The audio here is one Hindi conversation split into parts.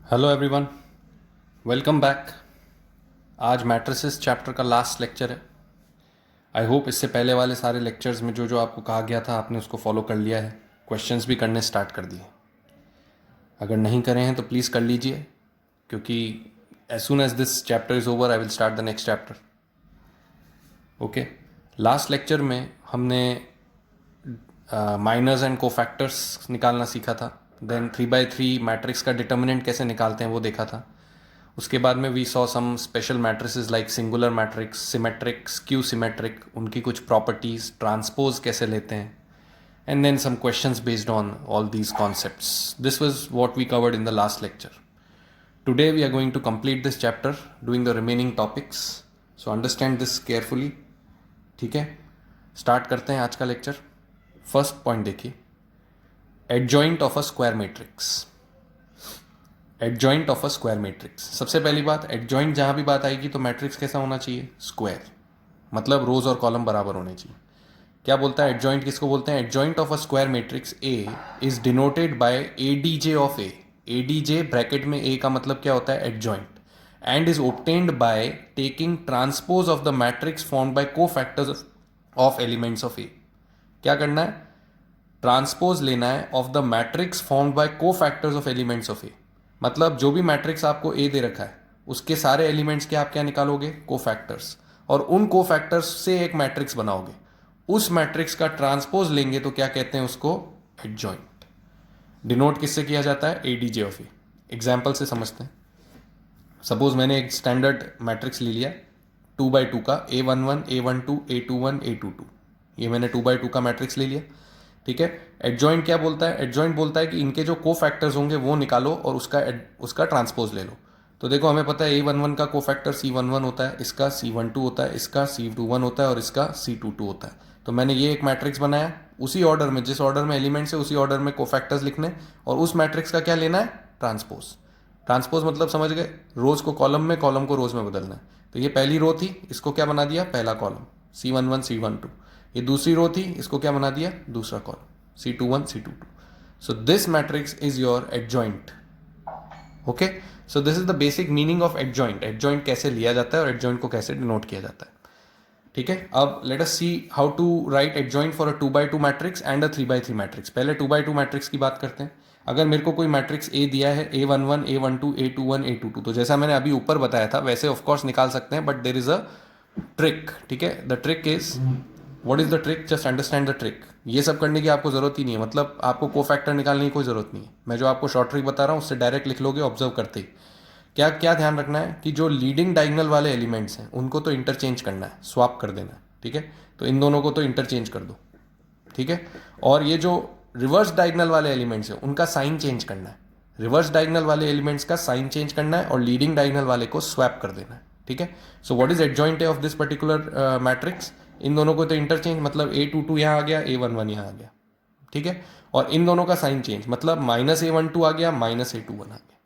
Hello everyone, welcome back. आज मैट्रिसेस चैप्टर का लास्ट लेक्चर है। आई होप इससे पहले वाले सारे लेक्चर्स में जो जो आपको कहा गया था आपने उसको फॉलो कर लिया है, क्वेश्चंस भी करने स्टार्ट कर दिए। अगर नहीं करे हैं तो प्लीज़ कर लीजिए, क्योंकि as soon as this chapter is over I will start the next chapter. Okay, last lecture में हमने माइनर्स एंड कोफैक्टर्स निकालना सीखा था। देन 3x3 मैट्रिक्स का डिटर्मिनेंट कैसे निकालते हैं वो देखा था। उसके बाद में we saw some special matrices like singular matrix, symmetric, skew symmetric, उनकी कुछ प्रॉपर्टीज, ट्रांसपोज कैसे लेते हैं, and then some questions based on all these concepts. This was what we covered in the last lecture. Today we are going to complete this chapter doing the remaining topics. So understand this carefully. ठीक है, स्टार्ट करते हैं आज का लेक्चर। फर्स्ट पॉइंट देखिए, adjoint of a square matrix. Adjoint of a square matrix, सबसे पहली बात, एडजॉइंट जहां भी बात आएगी तो मैट्रिक्स कैसा होना चाहिए? स्क्वायर, मतलब रोज और कॉलम बराबर होने चाहिए। क्या बोलता है एडजॉइंट? किसको बोलते हैं? Adjoint of a square matrix A is denoted by ADJ of A. ADJ bracket में ए का मतलब क्या होता है? Adjoint, and is obtained by taking transpose of the matrix formed by cofactors of elements of A. क्या करना है? ट्रांसपोज लेना है of the matrix formed by cofactors of elements of A. मतलब जो भी मैट्रिक्स आपको ए दे रखा है उसके सारे एलिमेंट्स के आप क्या निकालोगे? कोफैक्टर्स, और उन कोफैक्टर्स से एक मैट्रिक्स बनाओगे। उस मैट्रिक्स का ट्रांसपोज लेंगे तो क्या कहते हैं उसको? एडजॉइंट। डिनोट किससे किया जाता है? ADJ of A. एग्जाम्पल से समझते हैं। सपोज मैंने एक स्टैंडर्ड मैट्रिक्स ले लिया 2x2 का, A11, A12, A21, A22। ये मैंने 2x2 का मैट्रिक्स ले लिया, ठीक है। एडजॉइंट क्या बोलता है? एडजॉइंट बोलता है कि इनके जो कोफैक्टर्स होंगे वो निकालो और उसका ट्रांसपोज ले लो। तो देखो, हमें पता है A11 का कोफैक्टर C11 होता है, इसका C12 होता है, इसका C21 होता है और इसका C22 होता है। तो मैंने ये एक मैट्रिक्स बनाया, उसी ऑर्डर में, जिस ऑर्डर में एलिमेंट्स है उसी ऑर्डर में कोफैक्टर्स लिखने, और उस मैट्रिक्स का क्या लेना है? ट्रांसपोज। ट्रांसपोज मतलब समझ गए, रोज को कॉलम में, कॉलम को रोज में बदलना है। तो ये पहली रो थी, इसको क्या बना दिया? पहला कॉलम C11 C12। ये दूसरी रो थी, इसको क्या बना दिया? दूसरा column C21 C22। So this matrix is your adjoint. Okay, so this is the basic meaning of adjoint. Adjoint कैसे लिया जाता है और एडजॉइंट को कैसे डिनोट किया जाता है, ठीक है। अब let us see how to write adjoint for a 2x2 matrix and a 3x3 matrix. पहले 2x2 मैट्रिक्स की बात करते हैं। अगर मेरे को कोई मैट्रिक्स ए दिया है, A11, A12, A21, A22, तो जैसा मैंने अभी ऊपर बताया था वैसे ऑफकोर्स निकाल सकते हैं, but there is a trick, ठीक है। The trick is, what is the trick? Just understand the trick. ये सब करने की आपको जरूरत ही नहीं है, मतलब आपको कोफैक्टर निकालने की कोई जरूरत नहीं है। मैं जो आपको शॉर्ट ट्रिक बता रहा हूँ उससे डायरेक्ट लिख लोगे ऑब्जर्व करते ही। क्या क्या ध्यान रखना है कि जो लीडिंग डायगोनल वाले एलिमेंट्स हैं उनको तो इंटरचेंज करना है, स्वैप कर देना है, ठीक है। तो इन दोनों को तो इंटरचेंज कर दो, ठीक है। और ये जो रिवर्स डायगोनल वाले एलिमेंट्स हैं उनका साइन चेंज करना है। रिवर्स डायगोनल वाले एलिमेंट्स का साइन चेंज करना है और लीडिंग डायगोनल वाले को स्वैप कर देना है, ठीक है। So what is adjoint of this particular matrix? इन दोनों को तो इंटरचेंज, मतलब A22 यहाँ आ गया, A11 यहाँ आ गया, ठीक है। और इन दोनों का साइन चेंज, मतलब -A12 आ गया, -A21 आ गया।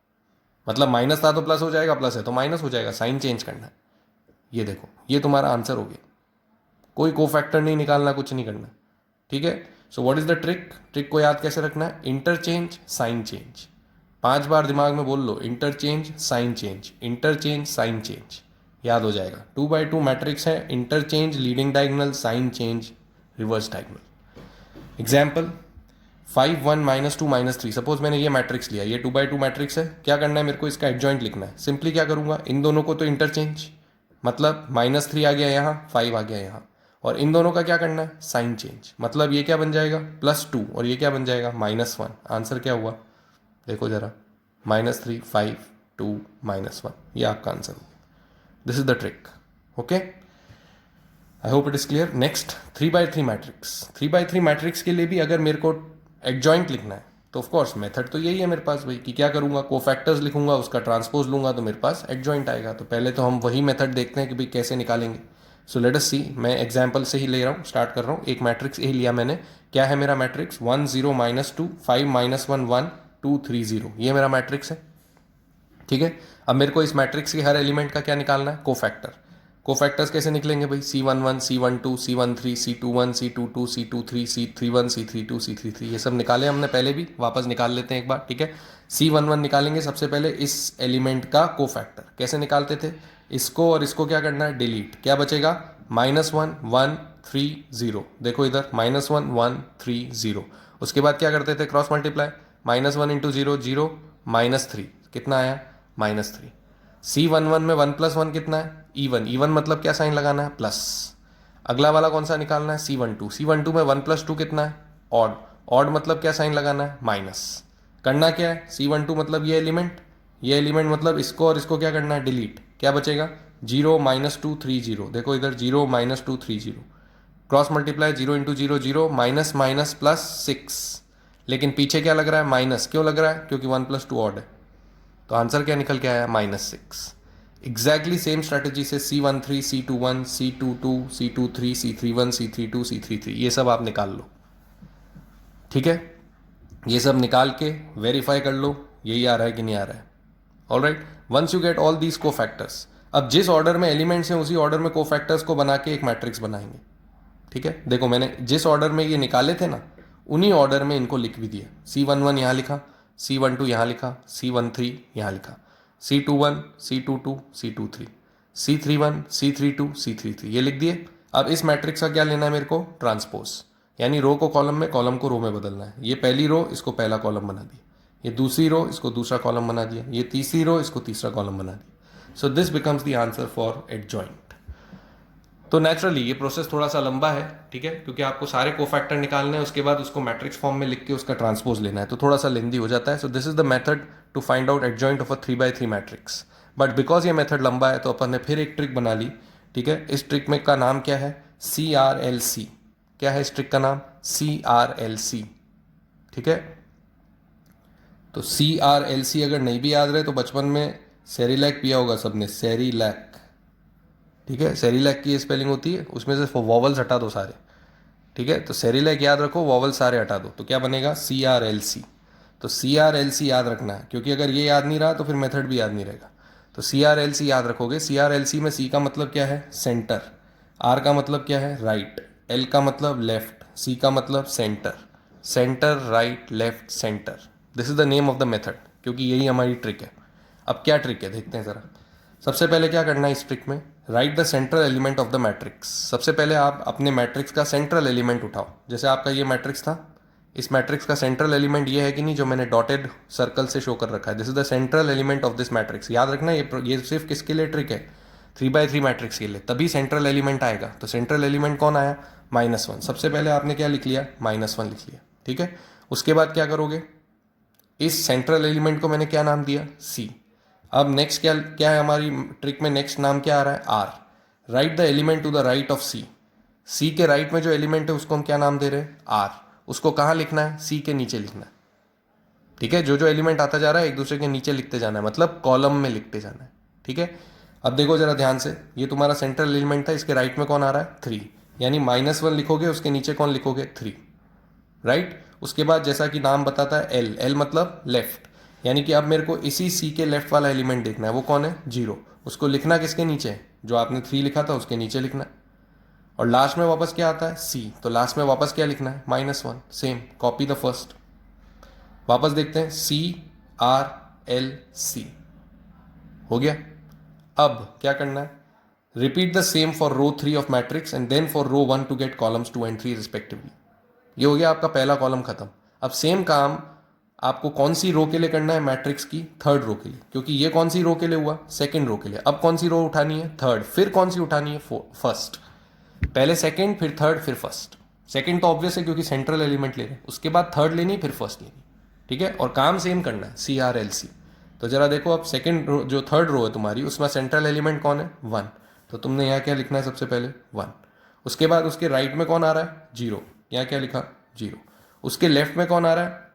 मतलब माइनस था तो प्लस हो जाएगा, प्लस है तो माइनस हो जाएगा, साइन चेंज करना है। ये देखो, ये तुम्हारा आंसर हो गया। कोई कोफैक्टर नहीं निकालना, कुछ नहीं करना, ठीक है। So what is the trick? Trick को याद कैसे रखना है? Interchange, sign change. 5 बार दिमाग में बोल लो, interchange, sign change, interchange, sign change, याद हो जाएगा। 2x2 मैट्रिक्स है, interchange, leading diagonal, sign change, reverse diagonal. Example 5 1 -2 -3। Suppose मैंने ये मैट्रिक्स लिया, ये 2x2 मैट्रिक्स है। क्या करना है मेरे को? इसका एडजॉइंट लिखना है। सिंपली क्या करूंगा, इन दोनों को तो इंटरचेंज, मतलब -3 आ गया यहाँ, 5 आ गया यहाँ, और इन दोनों का क्या करना है? Sign change. मतलब ये क्या बन जाएगा? +2, और ये क्या बन जाएगा? -1। आंसर क्या हुआ? देखो जरा, -3 5 2 -1, ये आपका आंसर हुआ। This is the trick, okay. I hope it is clear. Next 3x3 matrix. 3x3 matrix के लिए भी अगर मेरे को एडजॉइंट लिखना है तो ऑफकोर्स मेथड तो यही है मेरे पास भाई, कि क्या करूंगा? कोफैक्टर्स लिखूंगा, उसका ट्रांसपोज लूंगा तो मेरे पास एडजॉइंट आएगा। तो पहले तो हम वही मेथड देखते हैं कि भाई कैसे निकालेंगे। सो लेट अस सी, मैं एग्जांपल से ही ले रहा हूँ, स्टार्ट कर रहा हूँ। एक मैट्रिक्स ए लिया मैंने। क्या है मेरा मैट्रिक्स? 1 0 -2 5 -1 1 2 3 0। ये मेरा मैट्रिक्स है, ठीक है। अब मेरे को इस मैट्रिक्स के हर एलिमेंट का क्या निकालना है? कोफैक्टर। कोफैक्टर्स कैसे निकलेंगे भाई, C11, C12, C13, C21, C22, C23, C31, C32, C33, ये सब निकाले हमने पहले भी, वापस निकाल लेते हैं एक बार, ठीक है। C11 निकालेंगे सबसे पहले इस एलिमेंट का कोफैक्टर, कैसे निकालते थे, इसको और इसको क्या करना है, डिलीट, क्या बचेगा, -1 1 3 0, देखो इधर -1 1 3 0, उसके बाद क्या करते थे, क्रॉस मल्टीप्लाई, -1 × 0 0, -3, कितना आया, -3। C11 में 1 + 1 कितना है, इवन, इवन मतलब क्या साइन लगाना है, प्लस। अगला वाला कौन सा निकालना है, C12, C12 में 1 + 2 कितना है, ऑड, ऑड मतलब क्या साइन लगाना है, माइनस। करना क्या है, C12 मतलब ये एलिमेंट मतलब इसको और इसको क्या करना है, डिलीट, क्या बचेगा, 0 -2 3 0, देखो इधर 0 -2 3 0, cross multiply, 0 × 0 0, minus minus plus 6, लेकिन पीछे क्या लग रहा है, माइनस, क्यों लग रहा है, क्योंकि 1 + 2 ऑड है, तो आंसर क्या निकल के आया, -6। एग्जैक्टली सेम स्ट्रैटेजी से C13, C21, C22, C23, C31, C32, C33, ये सब आप निकाल लो, ठीक है। ये सब निकाल के वेरीफाई कर लो यही आ रहा है कि नहीं आ रहा है। All right, once you get all these cofactors, अब जिस ऑर्डर में एलिमेंट्स हैं उसी ऑर्डर में कोफैक्टर्स को बना के एक मैट्रिक्स बनाएंगे, ठीक है। देखो मैंने जिस ऑर्डर में ये निकाले थे ना, उन्हीं ऑर्डर में इनको लिख भी दिया, C11 यहाँ लिखा, C12 यहाँ लिखा, C13 यहाँ लिखा, C21, C22, C23, C31, C32, C33, ये लिख दिए। अब इस मैट्रिक्स का क्या लेना है मेरे को, ट्रांसपोज, यानी रो को कॉलम में, कॉलम को रो में बदलना है। ये पहली रो, इसको पहला कॉलम बना दिया, ये दूसरी रो, इसको दूसरा कॉलम बना दिया, ये तीसरी रो, इसको तीसरा कॉलम बना दिया। So this becomes the answer for adjoint. तो नेचुरली ये प्रोसेस थोड़ा सा लंबा है, ठीक है, क्योंकि आपको सारे कोफैक्टर निकालने हैं, उसके बाद उसको मैट्रिक्स फॉर्म में लिख के उसका ट्रांसपोज लेना है, तो थोड़ा सा लेंदी हो जाता है। So this is the method to find out adjoint of a 3x3 matrix. But because ये मेथड लंबा है तो अपन ने फिर एक ट्रिक बना ली, ठीक है। इस ट्रिक में का नाम क्या है, CRLC। क्या है इस ट्रिक का नाम, CRLC, ठीक है। तो CRLC अगर नहीं भी याद रहे तो बचपन में सेरिलैक पिया होगा सबने, सेरिलैक, ठीक है। सेरिलैक की स्पेलिंग होती है, उसमें से वॉवल्स हटा दो सारे, ठीक है। तो सेरिलैक याद रखो, वॉवल सारे हटा दो, तो क्या बनेगा, CRLC। तो CRLC याद रखना है, क्योंकि अगर ये याद नहीं रहा तो फिर मेथड भी याद नहीं रहेगा। तो CRLC याद रखोगे। CRLC में C का मतलब क्या है, सेंटर, R का मतलब क्या है, राइट, L का मतलब लेफ्ट, C का मतलब centre, centre right left centre, this is the name of the method, क्योंकि यही हमारी ट्रिक है। अब क्या ट्रिक है देखते हैं ज़रा। सबसे पहले क्या करना है इस ट्रिक में, right the central element of the matrix. सबसे पहले आप अपने मैट्रिक्स का सेंट्रल एलिमेंट उठाओ, जैसे आपका ये मैट्रिक्स था, इस मैट्रिक्स का सेंट्रल एलिमेंट ये है कि नहीं, जो मैंने डॉटेड सर्कल से शो कर रखा है, this is the central element of this matrix. याद रखना ये सिर्फ किसके लिए ट्रिक है, 3x3 मैट्रिक्स के लिए, तभी सेंट्रल एलिमेंट आएगा। तो सेंट्रल एलिमेंट कौन आया, -1। सबसे पहले आपने क्या लिख लिया, -1 लिख लिया, ठीक है। उसके बाद क्या करोगे, इस सेंट्रल एलिमेंट को मैंने क्या नाम दिया, C। अब नेक्स्ट क्या क्या है हमारी ट्रिक में, नेक्स्ट नाम क्या आ रहा है, R। Right the element to the right of C। C के राइट में जो एलिमेंट है उसको हम क्या नाम दे रहे हैं, R। उसको कहाँ लिखना है, C के नीचे लिखना है, ठीक है। जो जो एलिमेंट आता जा रहा है एक दूसरे के नीचे लिखते जाना है, मतलब कॉलम में लिखते जाना है, ठीक है। अब देखो जरा ध्यान से, ये तुम्हारा सेंट्रल एलिमेंट था, इसके राइट में कौन आ रहा है, 3, यानी -1 लिखोगे, उसके नीचे कौन लिखोगे, 3, राइट। उसके बाद जैसा कि नाम बताता है L मतलब लेफ्ट, यानी कि अब मेरे को इसी C के लेफ्ट वाला एलिमेंट देखना है, वो कौन है, 0। उसको लिखना किसके नीचे है, जो आपने 3 लिखा था उसके नीचे लिखना है। और लास्ट में वापस क्या आता है, C, तो लास्ट में वापस क्या लिखना है, -1, सेम, कॉपी द फर्स्ट। वापस देखते हैं, CRLC हो गया। अब क्या करना है, repeat the same for row 3 of matrix and then for row 1 to get columns 2 and 3 respectively. ये हो गया आपका पहला कॉलम खत्म। अब सेम काम आपको कौन सी रो के लिए करना है, मैट्रिक्स की थर्ड रो के लिए, क्योंकि ये कौन सी रो के लिए हुआ, सेकंड रो के लिए। अब कौन सी रो उठानी है, थर्ड, फिर कौन सी उठानी है, फर्स्ट। पहले सेकंड, फिर थर्ड, फिर फर्स्ट। सेकंड तो ऑब्वियस है क्योंकि सेंट्रल एलिमेंट ले रहे हैं, उसके बाद थर्ड लेनी, फिर फर्स्ट लेनी, ठीक है। और काम सेम करना है, CRLC। तो जरा देखो, अब सेकंड रो, जो थर्ड रो है तुम्हारी, उसमें सेंट्रल एलिमेंट कौन है, 1। तो तुमने यहाँ क्या लिखना है, सबसे पहले 1। उसके बाद उसके राइट में कौन आ रहा है, 0, यहाँ क्या लिखा, 0। उसके लेफ्ट में कौन आ रहा है,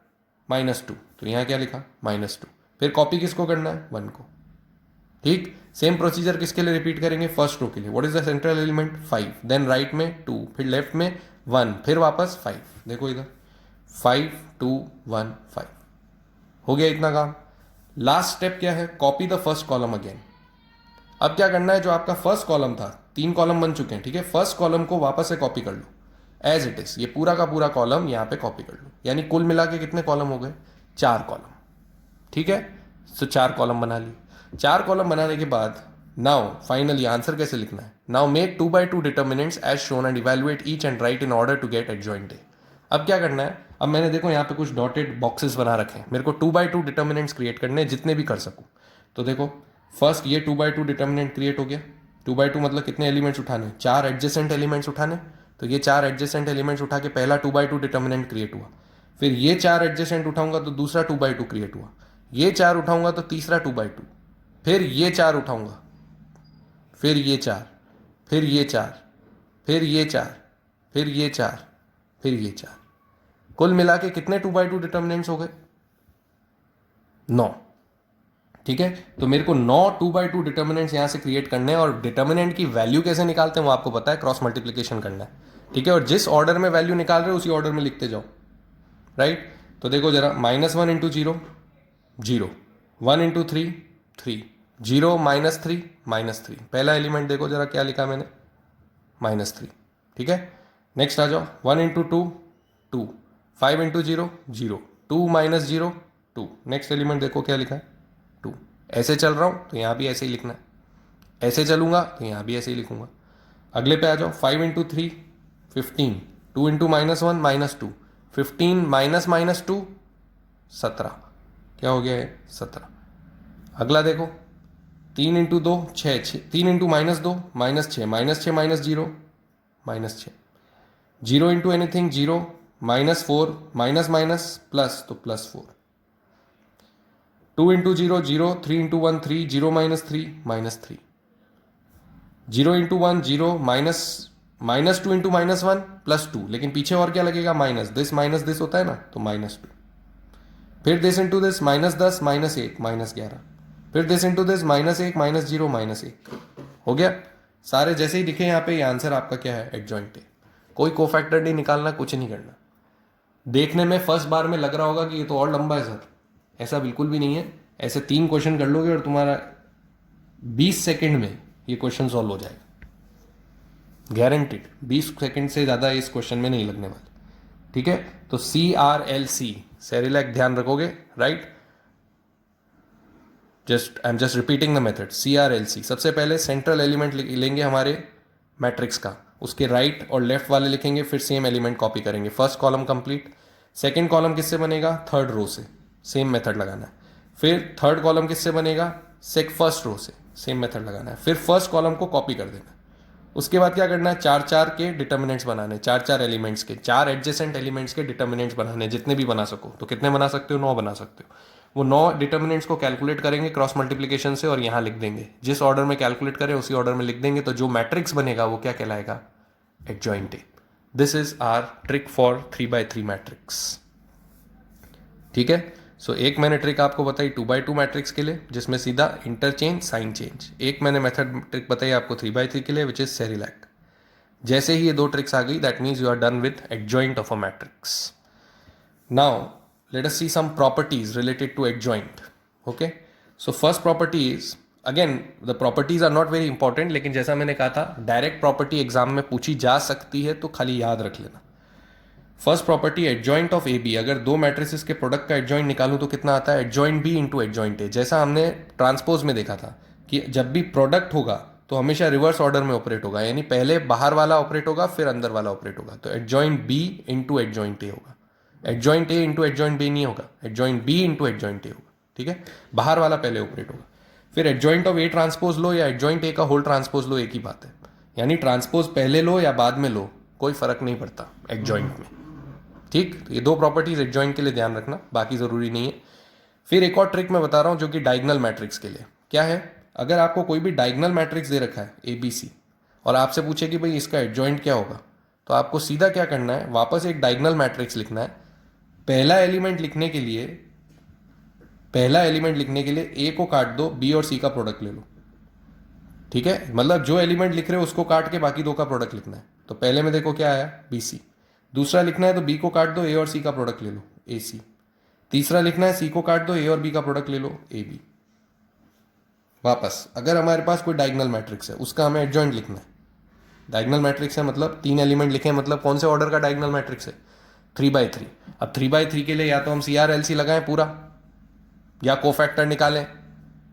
-2, तो यहाँ क्या लिखा, -2। फिर कॉपी किसको करना है, 1 को, ठीक। सेम प्रोसीजर किसके लिए रिपीट करेंगे, फर्स्ट रो के लिए। What is the central element, 5, then right में 2, फिर लेफ्ट में 1, फिर वापस 5। देखो इधर 5 2 1 5 हो गया इतना काम। लास्ट स्टेप क्या है, copy the first column again. अब क्या करना है, जो आपका फर्स्ट कॉलम था, 3 कॉलम बन चुके हैं, ठीक है, फर्स्ट कॉलम को वापस से कॉपी कर लो एज इट इज, ये पूरा का पूरा कॉलम यहाँ पे कॉपी कर लो, यानी कुल मिला के कितने कॉलम हो गए, 4 कॉलम, ठीक है। तो 4 कॉलम बना लिए। 4 कॉलम बनाने के बाद नाउ फाइनली आंसर कैसे लिखना है, now make 2 by 2 determinants as shown and evaluate each and write in order to get adjoint A. अब क्या करना है, अब मैंने देखो यहाँ पे कुछ डॉटेड बॉक्सेस बना रखे हैं, मेरे को 2 by 2 डिटर्मिनेंट्स क्रिएट करने हैं, जितने भी कर सकूँ। तो देखो फर्स्ट ये 2 by 2 डिटर्मिनेंट क्रिएट हो गया। 2 by 2 मतलब कितने एलिमेंट्स उठाने, 4 एडजेसेंट एलिमेंट्स उठाने। तो ये 4 एडजेसेंट एलिमेंट्स उठा के पहला 2 by 2 डिटर्मिनेंट क्रिएट हुआ। फिर ये 4 एडजेसेंट उठाऊंगा तो दूसरा 2 by 2 क्रिएट हुआ। ये 4 उठाऊंगा तो तीसरा 2 by 2। फिर ये 4 उठाऊंगा, फिर ये 4, फिर ये 4, फिर ये 4, फिर ये 4, फिर ये 4। कुल मिला के कितने 2 by 2 डिटर्मिनेंट्स हो गए, 9, ठीक है। तो मेरे को 9 2 by 2 डिटर्मिनेंट्स यहां से क्रिएट करने हैं, और डिटर्मिनेंट की वैल्यू कैसे निकालते हैं वो आपको पता है, क्रॉस मल्टीप्लीकेशन करना है, ठीक है। और जिस ऑर्डर में वैल्यू निकाल रहे हो उसी ऑर्डर में लिखते जाओ, राइट। तो देखो जरा, -1 इंटू 0 0, 1 इंटू 3 3, 0 -3 -3। पहला एलिमेंट देखो जरा क्या लिखा मैंने, -3, ठीक है। नेक्स्ट आ जाओ, 1 इंटू 2 2, 5 इंटू 0 0, 2 - 0 2। नेक्स्ट एलिमेंट देखो क्या लिखा है, 2। ऐसे चल रहा हूँ तो यहाँ भी ऐसे ही लिखना है, ऐसे चलूंगा तो यहाँ भी ऐसे ही लिखूंगा। अगले पे आ जाओ, 5 इंटू 3 15, 2 इंटू -1 -2, 15 -2 17। क्या हो गया है, 17। अगला देखो, 3 into 2 6, 3 into -2 -6, -6 -0 -6, 0 into anything 0, -4 minus plus तो +4, 2 इंटू 0 0, 3 इंटू 1 3, 0 -3 -3, 0 इंटू 1 0, -2 इंटू -1 +2, लेकिन पीछे और क्या लगेगा, माइनस दिस होता है ना, तो -2। फिर दिस इंटू दिस, -10 -1 -11, फिर दिस इंटू दिस, -1 -0 -1। हो गया। सारे जैसे ही दिखे यहाँ पे, ये आंसर आपका क्या है, एडजॉइंट है। कोई कोफैक्टर नहीं निकालना, कुछ नहीं करना। देखने में फर्स्ट बार में लग रहा होगा कि ये तो और लंबा है सर, ऐसा बिल्कुल भी नहीं है। ऐसे 3 क्वेश्चन कर लोगे और तुम्हारा 20 सेकंड में ये क्वेश्चन सॉल्व हो जाएगा, गारंटीड। 20 सेकंड से ज़्यादा इस क्वेश्चन में नहीं लगने वाले, ठीक है। तो CRLC, सेरिलैक ध्यान रखोगे, right. I am just repeating the method. CRLC, सबसे पहले सेंट्रल एलिमेंट लेंगे हमारे मैट्रिक्स का, उसके राइट और लेफ्ट वाले लिखेंगे, फिर सेम एलिमेंट कॉपी करेंगे। First column complete. Second column किससे बनेगा, थर्ड रो से, सेम मेथड लगाना है। फिर थर्ड कॉलम किससे बनेगा, फर्स्ट रो से, सेम मेथड लगाना है। फिर फर्स्ट कॉलम को कॉपी कर देना है। उसके बाद क्या करना है, 4 के डिटर्मिनेंट्स बनाने, 4 एलिमेंट्स के, 4 एडजेसेंट एलिमेंट्स के डिटर्मिनेंट्स बनाने, जितने भी बना सको। तो कितने बना सकते हो, 9 बना सकते हो। वो 9 डिटर्मिनेंट्स को कैलकुलेट करेंगे क्रॉस मल्टीप्लिकेशन से, और यहाँ लिख देंगे, जिस ऑर्डर में कैलकुलेट करें उसी ऑर्डर में लिख देंगे। तो जो मैट्रिक्स बनेगा वो क्या कहलाएगा, adjoint A. This is our trick for 3 by 3 matrix, ठीक है। सो एक मैंने ट्रिक आपको बताई 2 by 2 मैट्रिक्स के लिए, जिसमें सीधा इंटरचेंज साइन चेंज। एक मैंने मेथड ट्रिक बताई आपको 3 by 3 के लिए, विच इज सेरिलैक। जैसे ही ये 2 ट्रिक्स आ गई, that means you are done with adjoint of a matrix. Now let us see some properties related to adjoint, okay. So first property is, again the properties are not very important, लेकिन जैसा मैंने कहा था डायरेक्ट प्रॉपर्टी एग्जाम में पूछी जा सकती है, तो खाली याद रख लेना। First property, adjoint of A B. अगर 2 मैट्रिसेस के प्रोडक्ट का एडजॉइंट निकालूं तो कितना आता है, adjoint B into adjoint A. जैसा हमने ट्रांसपोज में देखा था कि जब भी प्रोडक्ट होगा तो हमेशा रिवर्स ऑर्डर में ऑपरेट होगा, यानी पहले बाहर वाला ऑपरेट होगा फिर अंदर वाला ऑपरेट होगा। तो adjoint B into adjoint A होगा, adjoint A into adjoint B नहीं होगा, adjoint B into adjoint A होगा, ठीक है। बाहर वाला पहले ऑपरेट होगा। फिर एडजॉइंट ऑफ ए ट्रांसपोज लो या एडजॉइंट ए का होल ट्रांसपोज लो, एक ही बात है। यानी ट्रांसपोज पहले लो या बाद में लो, कोई फर्क नहीं पड़ता एडजॉइंट में, ठीक। तो ये 2 प्रॉपर्टीज एडजॉइंट के लिए ध्यान रखना, बाकी जरूरी नहीं है। फिर एक और ट्रिक मैं बता रहा हूं जो कि डायगोनल मैट्रिक्स के लिए। क्या है, अगर आपको कोई भी डायगोनल मैट्रिक्स दे रखा है ABC, और आपसे पूछे कि भाई इसका एडजॉइंट क्या होगा, तो आपको सीधा क्या करना है, वापस एक डायगोनल मैट्रिक्स लिखना है। पहला एलिमेंट लिखने के लिए A को काट दो, B और C का प्रोडक्ट ले लो, ठीक है। मतलब जो एलिमेंट लिख रहे हो उसको काट के बाकी 2 का प्रोडक्ट लिखना है। तो पहले में देखो क्या आया, BC। दूसरा लिखना है तो B को काट दो, A और C का प्रोडक्ट ले लो, AC। तीसरा लिखना है C को काट दो, A और B का प्रोडक्ट ले लो, AB। वापस अगर हमारे पास कोई डायगोनल मैट्रिक्स है उसका हमें एडजॉइंट लिखना है। डायगोनल मैट्रिक्स है मतलब 3 एलिमेंट लिखे हैं, मतलब कौन से ऑर्डर का डायगोनल मैट्रिक्स है? 3 by 3। अब 3 by 3 के लिए या तो हम CRLC लगाएं पूरा या कोफैक्टर निकालें,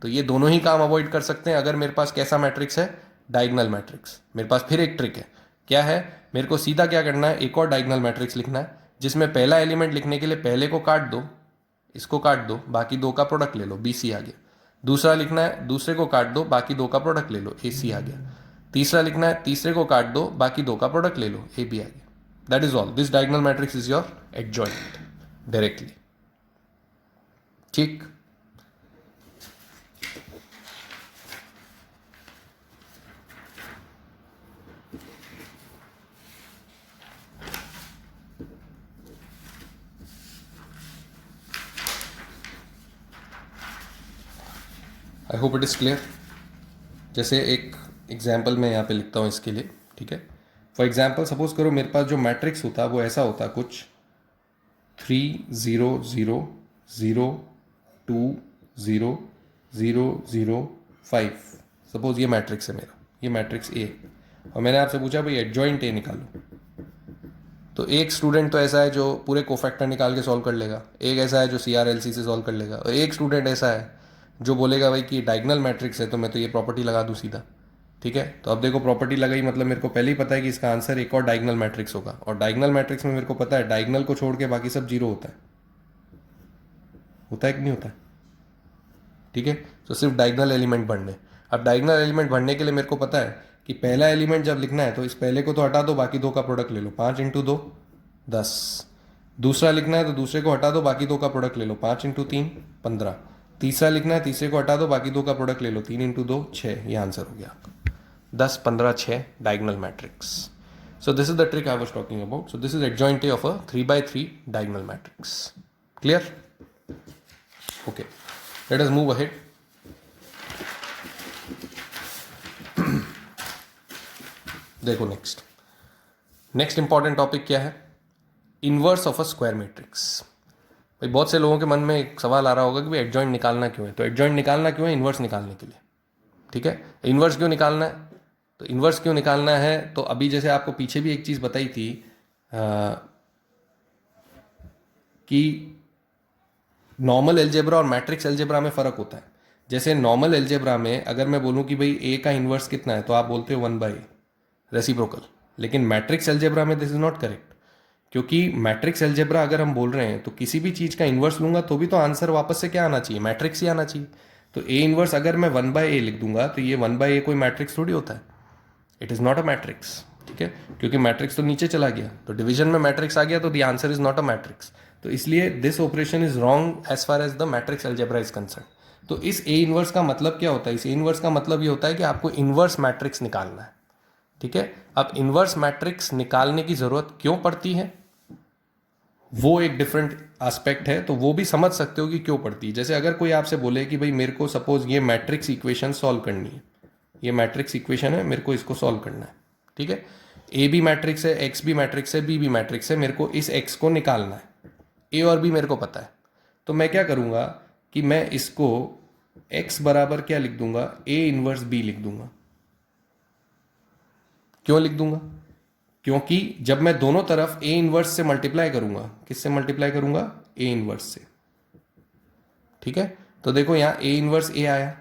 तो ये दोनों ही काम अवॉइड कर सकते हैं अगर मेरे पास कैसा मैट्रिक्स है? Diagonal matrix. मेरे पास फिर एक ट्रिक है, क्या है? मेरे को सीधा क्या करना है, एक और डायगोनल मैट्रिक्स लिखना है जिसमें पहला एलिमेंट लिखने के लिए पहले को काट दो, इसको काट दो, बाकी दो का प्रोडक्ट ले लो, BC आ गया। दूसरा लिखना है, दूसरे को काट दो, बाकी दो का प्रोडक्ट ले लो, AC आ गया। तीसरा लिखना है, तीसरे को काट दो, बाकी दो का प्रोडक्ट ले लो, AB आ गया। That is all. This diagonal matrix is your adjoint directly. ठीक। I hope it is clear. जैसे एक एग्जाम्पल मैं यहाँ पे लिखता हूँ इसके लिए, ठीक है। फॉर एग्जाम्पल सपोज करो मेरे पास जो मैट्रिक्स होता है वो ऐसा होता है कुछ 3 0 0 0 2 0 0 0 5। सपोज ये मैट्रिक्स है मेरा, ये मैट्रिक्स A, और मैंने आपसे पूछा भाई एडजॉइंट A निकालो। तो एक स्टूडेंट तो ऐसा है जो पूरे कोफैक्टर निकाल के सॉल्व कर लेगा, एक ऐसा है जो CRLC से सॉल्व कर लेगा, और एक स्टूडेंट ऐसा है जो बोलेगा भाई कि डायगोनल मैट्रिक्स है तो मैं तो ये प्रॉपर्टी लगा दूँ सीधा। ठीक है, तो अब देखो प्रॉपर्टी लगाई मतलब मेरे को पहले ही पता है कि इसका आंसर एक और डायगोनल मैट्रिक्स होगा, और डायगोनल मैट्रिक्स में मेरे को पता है डायगोनल को छोड़ के बाकी सब 0 होता है कि नहीं होता है? ठीक है, तो सिर्फ डायगोनल एलिमेंट भरने। अब डायगोनल एलिमेंट भरने के लिए मेरे को पता है कि पहला एलिमेंट जब लिखना है तो इस पहले को तो हटा दो, बाकी दो का प्रोडक्ट ले लो, 5 × 2 10। दूसरा लिखना है तो दूसरे को हटा दो, बाकी दो का प्रोडक्ट ले लो, 5 × 3 15। तीसरा लिखना है, तीसरे को हटा दो, बाकी दो का प्रोडक्ट ले लो, 3 × 2 6। ये आंसर हो गया आपका 10 15 6 diagonal matrix. So this is the trick I was talking about. So this is adjoint A of a 3 by 3 diagonal matrix. Clear? Okay. Let us move ahead. देखो नेक्स्ट इंपॉर्टेंट टॉपिक क्या है? Inverse of a square matrix. भाई बहुत से लोगों के मन में एक सवाल आ रहा होगा कि भाई एडजॉइंट निकालना क्यों है? तो एडजॉइंट निकालना क्यों है? इनवर्स निकालने के लिए। ठीक है, इनवर्स क्यों निकालना है? तो इन्वर्स क्यों निकालना है? तो अभी जैसे आपको पीछे भी एक चीज़ बताई थी कि नॉर्मल एल्जेब्रा और मैट्रिक्स एल्जेब्रा में फ़र्क होता है। जैसे नॉर्मल एल्जेब्रा में अगर मैं बोलूँ कि भाई A का इन्वर्स कितना है तो आप बोलते हो 1/A रेसिप्रोकल, लेकिन मैट्रिक्स एल्जेब्रा में दिस इज नॉट करेक्ट, क्योंकि मैट्रिक्स एल्जेब्रा अगर हम बोल रहे हैं तो किसी भी चीज़ का इन्वर्स लूंगा तो भी तो आंसर वापस से क्या आना चाहिए? मैट्रिक्स ही आना चाहिए। तो A इन्वर्स अगर मैं 1/A लिख दूंगा तो ये 1/A कोई मैट्रिक्स थोड़ी होता है, it is not a matrix. ठीक है, क्योंकि मैट्रिक्स तो नीचे चला गया, तो डिवीजन में मैट्रिक्स आ गया तो the answer is not a matrix. तो इसलिए this operation is wrong as far as the matrix algebra is concern. तो इस ए इनवर्स का मतलब क्या होता है? इस ए इनवर्स का मतलब ये होता है कि आपको इनवर्स मैट्रिक्स निकालना है। ठीक है, अब इनवर्स मैट्रिक्स निकालने की जरूरत क्यों पड़ती है वो एक डिफरेंट एस्पेक्ट है, तो वो भी समझ सकते हो कि क्यों पड़ती है। जैसे अगर कोई आपसे बोले कि भाई मेरे को सपोज ये मैट्रिक्स इक्वेशन सॉल्व करनी है, ये मैट्रिक्स इक्वेशन है, मेरे को इसको सॉल्व करना है। ठीक है, ए भी मैट्रिक्स है, एक्स भी मैट्रिक्स है, बी भी मैट्रिक्स है, मेरे को इस एक्स को निकालना है। ए और बी मेरे को पता है, तो मैं क्या करूंगा कि मैं इसको एक्स बराबर क्या लिख दूंगा? ए इनवर्स बी लिख दूंगा। क्यों लिख दूंगा? क्योंकि जब मैं दोनों तरफ ए इनवर्स से मल्टीप्लाई करूंगा, किससे मल्टीप्लाई करूंगा? ए इनवर्स से। ठीक है, तो देखो यहां ए इनवर्स ए आया।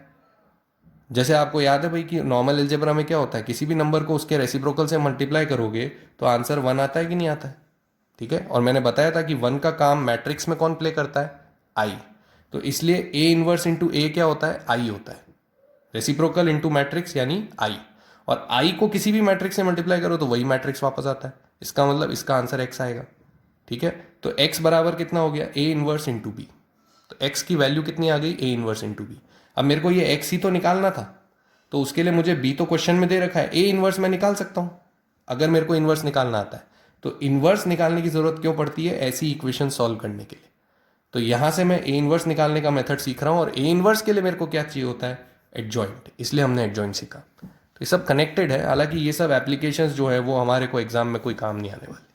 जैसे आपको याद है भाई कि नॉर्मल एल्जेब्रा में क्या होता है, किसी भी नंबर को उसके रेसिप्रोकल से मल्टीप्लाई करोगे तो आंसर 1 आता है कि नहीं आता है? ठीक है, और मैंने बताया था कि 1 का काम मैट्रिक्स में कौन प्ले करता है? आई। तो इसलिए ए इनवर्स इंटू ए क्या होता है? आई होता है। रेसिप्रोकल इंटू मैट्रिक्स यानी आई, और आई को किसी भी मैट्रिक्स से मल्टीप्लाई करो तो वही मैट्रिक्स वापस आता है। इसका मतलब इसका आंसर एक्स आएगा। ठीक है, तो एक्स बराबर कितना हो गया? A inverse into B. तो एक्स की वैल्यू कितनी आ गई? A inverse into B. अब मेरे को ये एक्स ही तो निकालना था, तो उसके लिए मुझे बी तो क्वेश्चन में दे रखा है, ए इनवर्स मैं निकाल सकता हूं अगर मेरे को इनवर्स निकालना आता है। तो इनवर्स निकालने की जरूरत क्यों पड़ती है ऐसी इक्वेशन सॉल्व करने के लिए? तो यहां से मैं ए इनवर्स निकालने का मेथड सीख रहा हूं, और ए इनवर्स के लिए मेरे को क्या चाहिए होता है? एडजॉइंट। इसलिए हमने एडजॉइंट सीखा। तो ये सब कनेक्टेड है, हालांकि ये सब एप्लीकेशंस जो है वो हमारे को एग्जाम में कोई काम नहीं आने वाले।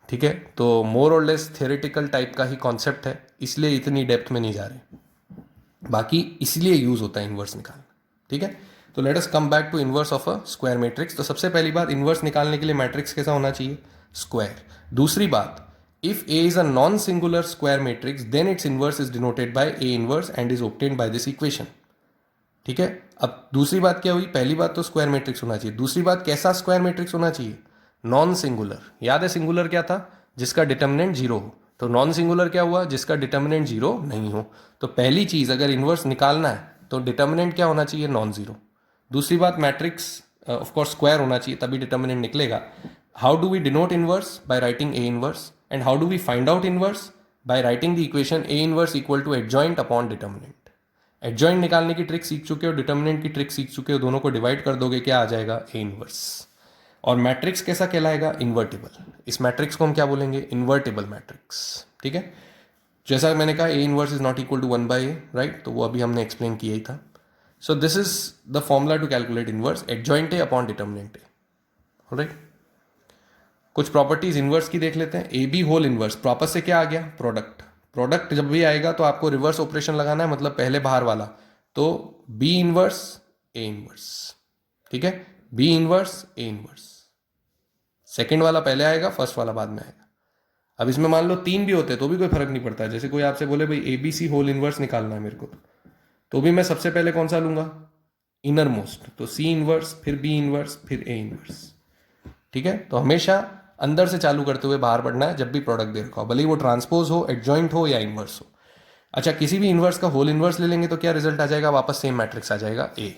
ठीक है, तो मोर और लेस थियोरेटिकल टाइप का ही कॉन्सेप्ट है, इसलिए इतनी डेप्थ में नहीं जा रहे। बाकी इसलिए यूज होता है इनवर्स निकालना। ठीक है, तो let us come back to inverse of a square matrix. तो सबसे पहली बात, इनवर्स निकालने के लिए मैट्रिक्स कैसा होना चाहिए? स्क्वायर। दूसरी बात, if A is a non-singular square matrix then its inverse is denoted by A inverse and is obtained by this equation। ठीक है, अब दूसरी बात क्या हुई? पहली बात तो स्क्वायर मैट्रिक्स होना चाहिए, दूसरी बात कैसा स्क्वायर मैट्रिक्स होना चाहिए? Non singular. याद है सिंगुलर क्या था? जिसका डिटर्मिनेंट जीरो हो। तो नॉन सिंगुलर क्या हुआ? जिसका डिटर्मिनेंट जीरो नहीं हो। तो पहली चीज, अगर इनवर्स निकालना है तो डिटर्मिनेंट क्या होना चाहिए? Non zero. दूसरी बात, मैट्रिक्स ऑफ कोर्स स्क्वायर होना चाहिए, तभी डिटर्मिनेंट निकलेगा। How do we denote inverse? By writing A inverse. And how do we find out inverse? By writing the equation A inverse equal to adjoint upon determinant. Adjoint निकालने की ट्रिक सीख चुके हो, डिटर्मिनेंट की ट्रिक सीख चुके हो, दोनों को डिवाइड कर दोगे, क्या आ जाएगा? A inverse. और मैट्रिक्स कैसा कहलाएगा? इन्वर्टिबल। इस मैट्रिक्स को हम क्या बोलेंगे? Invertible matrix. ठीक है, जैसा मैंने कहा A inverse is not equal to 1/a, right? तो वो अभी हमने एक्सप्लेन किया ही था। So this is the formula to calculate inverse, adjoint A upon determinant A. Alright, कुछ प्रॉपर्टीज इनवर्स की देख लेते हैं। A B whole inverse, proper से क्या आ गया? प्रोडक्ट। प्रोडक्ट जब भी आएगा तो आपको रिवर्स ऑपरेशन लगाना है, मतलब पहले बाहर वाला, तो बी इनवर्स ए इनवर्स। ठीक है, B inverse A inverse, second वाला पहले आएगा, फर्स्ट वाला बाद में आएगा। अब इसमें मान लो तीन भी होते तो भी कोई फर्क नहीं पड़ता है। जैसे कोई आपसे बोले भाई A B C whole inverse निकालना है मेरे को, तो भी मैं सबसे पहले कौन सा लूंगा? Inner most. तो सी इनवर्स, फिर बी इनवर्स, फिर ए इनवर्स। ठीक है, तो हमेशा अंदर से चालू करते हुए बाहर बढ़ना है जब भी प्रोडक्ट दे रखा हो, भले ही वो ट्रांसपोज हो, एडजॉइंट हो या इनवर्स हो। अच्छा, किसी भी इनवर्स का होल इनवर्स ले लेंगे तो क्या रिजल्ट आ जाएगा? वापस सेम मैट्रिक्स आ जाएगा ए।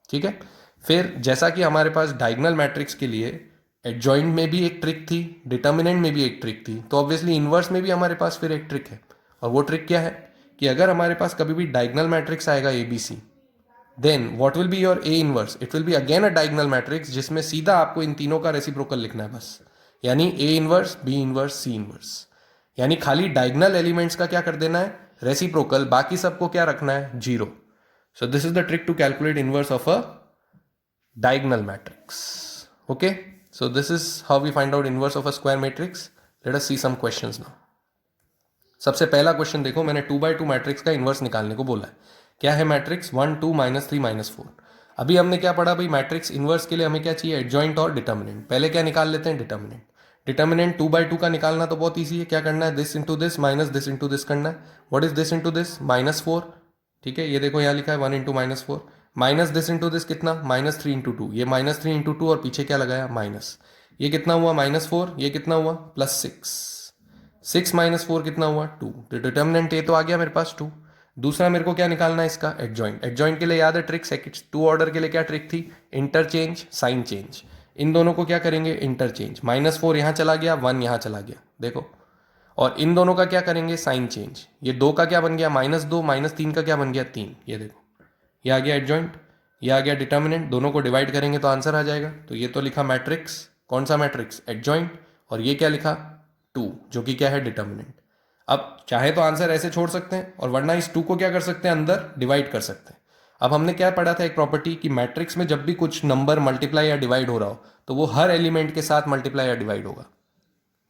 ठीक है, फिर जैसा कि हमारे पास डायगोनल मैट्रिक्स के लिए एडजॉइंट में भी एक ट्रिक थी, डिटर्मिनेंट में भी एक ट्रिक थी, तो ऑब्वियसली इनवर्स में भी हमारे पास फिर एक ट्रिक है। और वो ट्रिक क्या है कि अगर हमारे पास कभी भी डायगोनल मैट्रिक्स आएगा A B C, then what will be your A inverse? It will be again a diagonal matrix जिसमें सीधा आपको इन तीनों का रेसिप्रोकल लिखना है बस, यानी A inverse, B inverse, C inverse. यानी खाली डायगोनल एलिमेंट्स का क्या कर देना है? रेसिप्रोकल। बाकी सबको क्या रखना है? Zero. So this is the trick to calculate inverse of a diagonal matrix. Okay, so this is how we find out inverse of a square matrix. Let us see some questions now. सबसे पहला क्वेश्चन देखो, मैंने 2x2 मैट्रिक्स का इन्वर्स निकालने को बोला है। क्या है मैट्रिक्स? 1 2 -3 -4। अभी हमने क्या पढ़ा भाई? मैट्रिक्स इन्वर्स के लिए हमें क्या चाहिए? एडजॉइंट और डिटर्मिनेंट। पहले क्या निकाल लेते हैं? डिटर्मिनेंट। डिटर्मिनेंट 2x2 का निकालना तो बहुत ईजी है। क्या करना है? This into this minus this into this करना है। What is this into this? -4। ठीक है, ये देखो यहाँ लिखा है 1 into -4, minus this into this कितना? -3 इंटू 2। ये -3 इंटू 2 और पीछे क्या लगाया? माइनस। ये कितना हुआ? -4। ये कितना हुआ? +6। 6 -4 कितना हुआ? 2। तो डिटर्मिनेंट ए तो आ गया मेरे पास 2। दूसरा मेरे को क्या निकालना है? इसका एडजॉइंट। एडजॉइंट के लिए याद है ट्रिक, सेकंड 2 ऑर्डर के लिए क्या ट्रिक थी? Interchange, sign change. इन दोनों को क्या करेंगे? इंटरचेंज। -4 यहाँ चला गया, 1 यहाँ चला गया, देखो। और इन दोनों का क्या करेंगे? Sign change. ये 2 का क्या बन गया? -2, -3 का क्या बन गया? 3। ये देखो, ये आ गया एडजॉइंट, ये आ गया डिटर्मिनेंट। दोनों को डिवाइड करेंगे तो आंसर आ जाएगा। तो ये तो लिखा मैट्रिक्स, कौन सा मैट्रिक्स? एडजॉइंट। और ये क्या लिखा? 2, जो कि क्या है? डिटर्मिनेंट। अब चाहे तो आंसर ऐसे छोड़ सकते हैं, और वरना इस 2 को क्या कर सकते हैं? अंदर डिवाइड कर सकते हैं। अब हमने क्या पढ़ा था? एक प्रॉपर्टी कि मैट्रिक्स में जब भी कुछ नंबर मल्टीप्लाई या डिवाइड हो रहा हो तो वो हर एलिमेंट के साथ मल्टीप्लाई या डिवाइड होगा।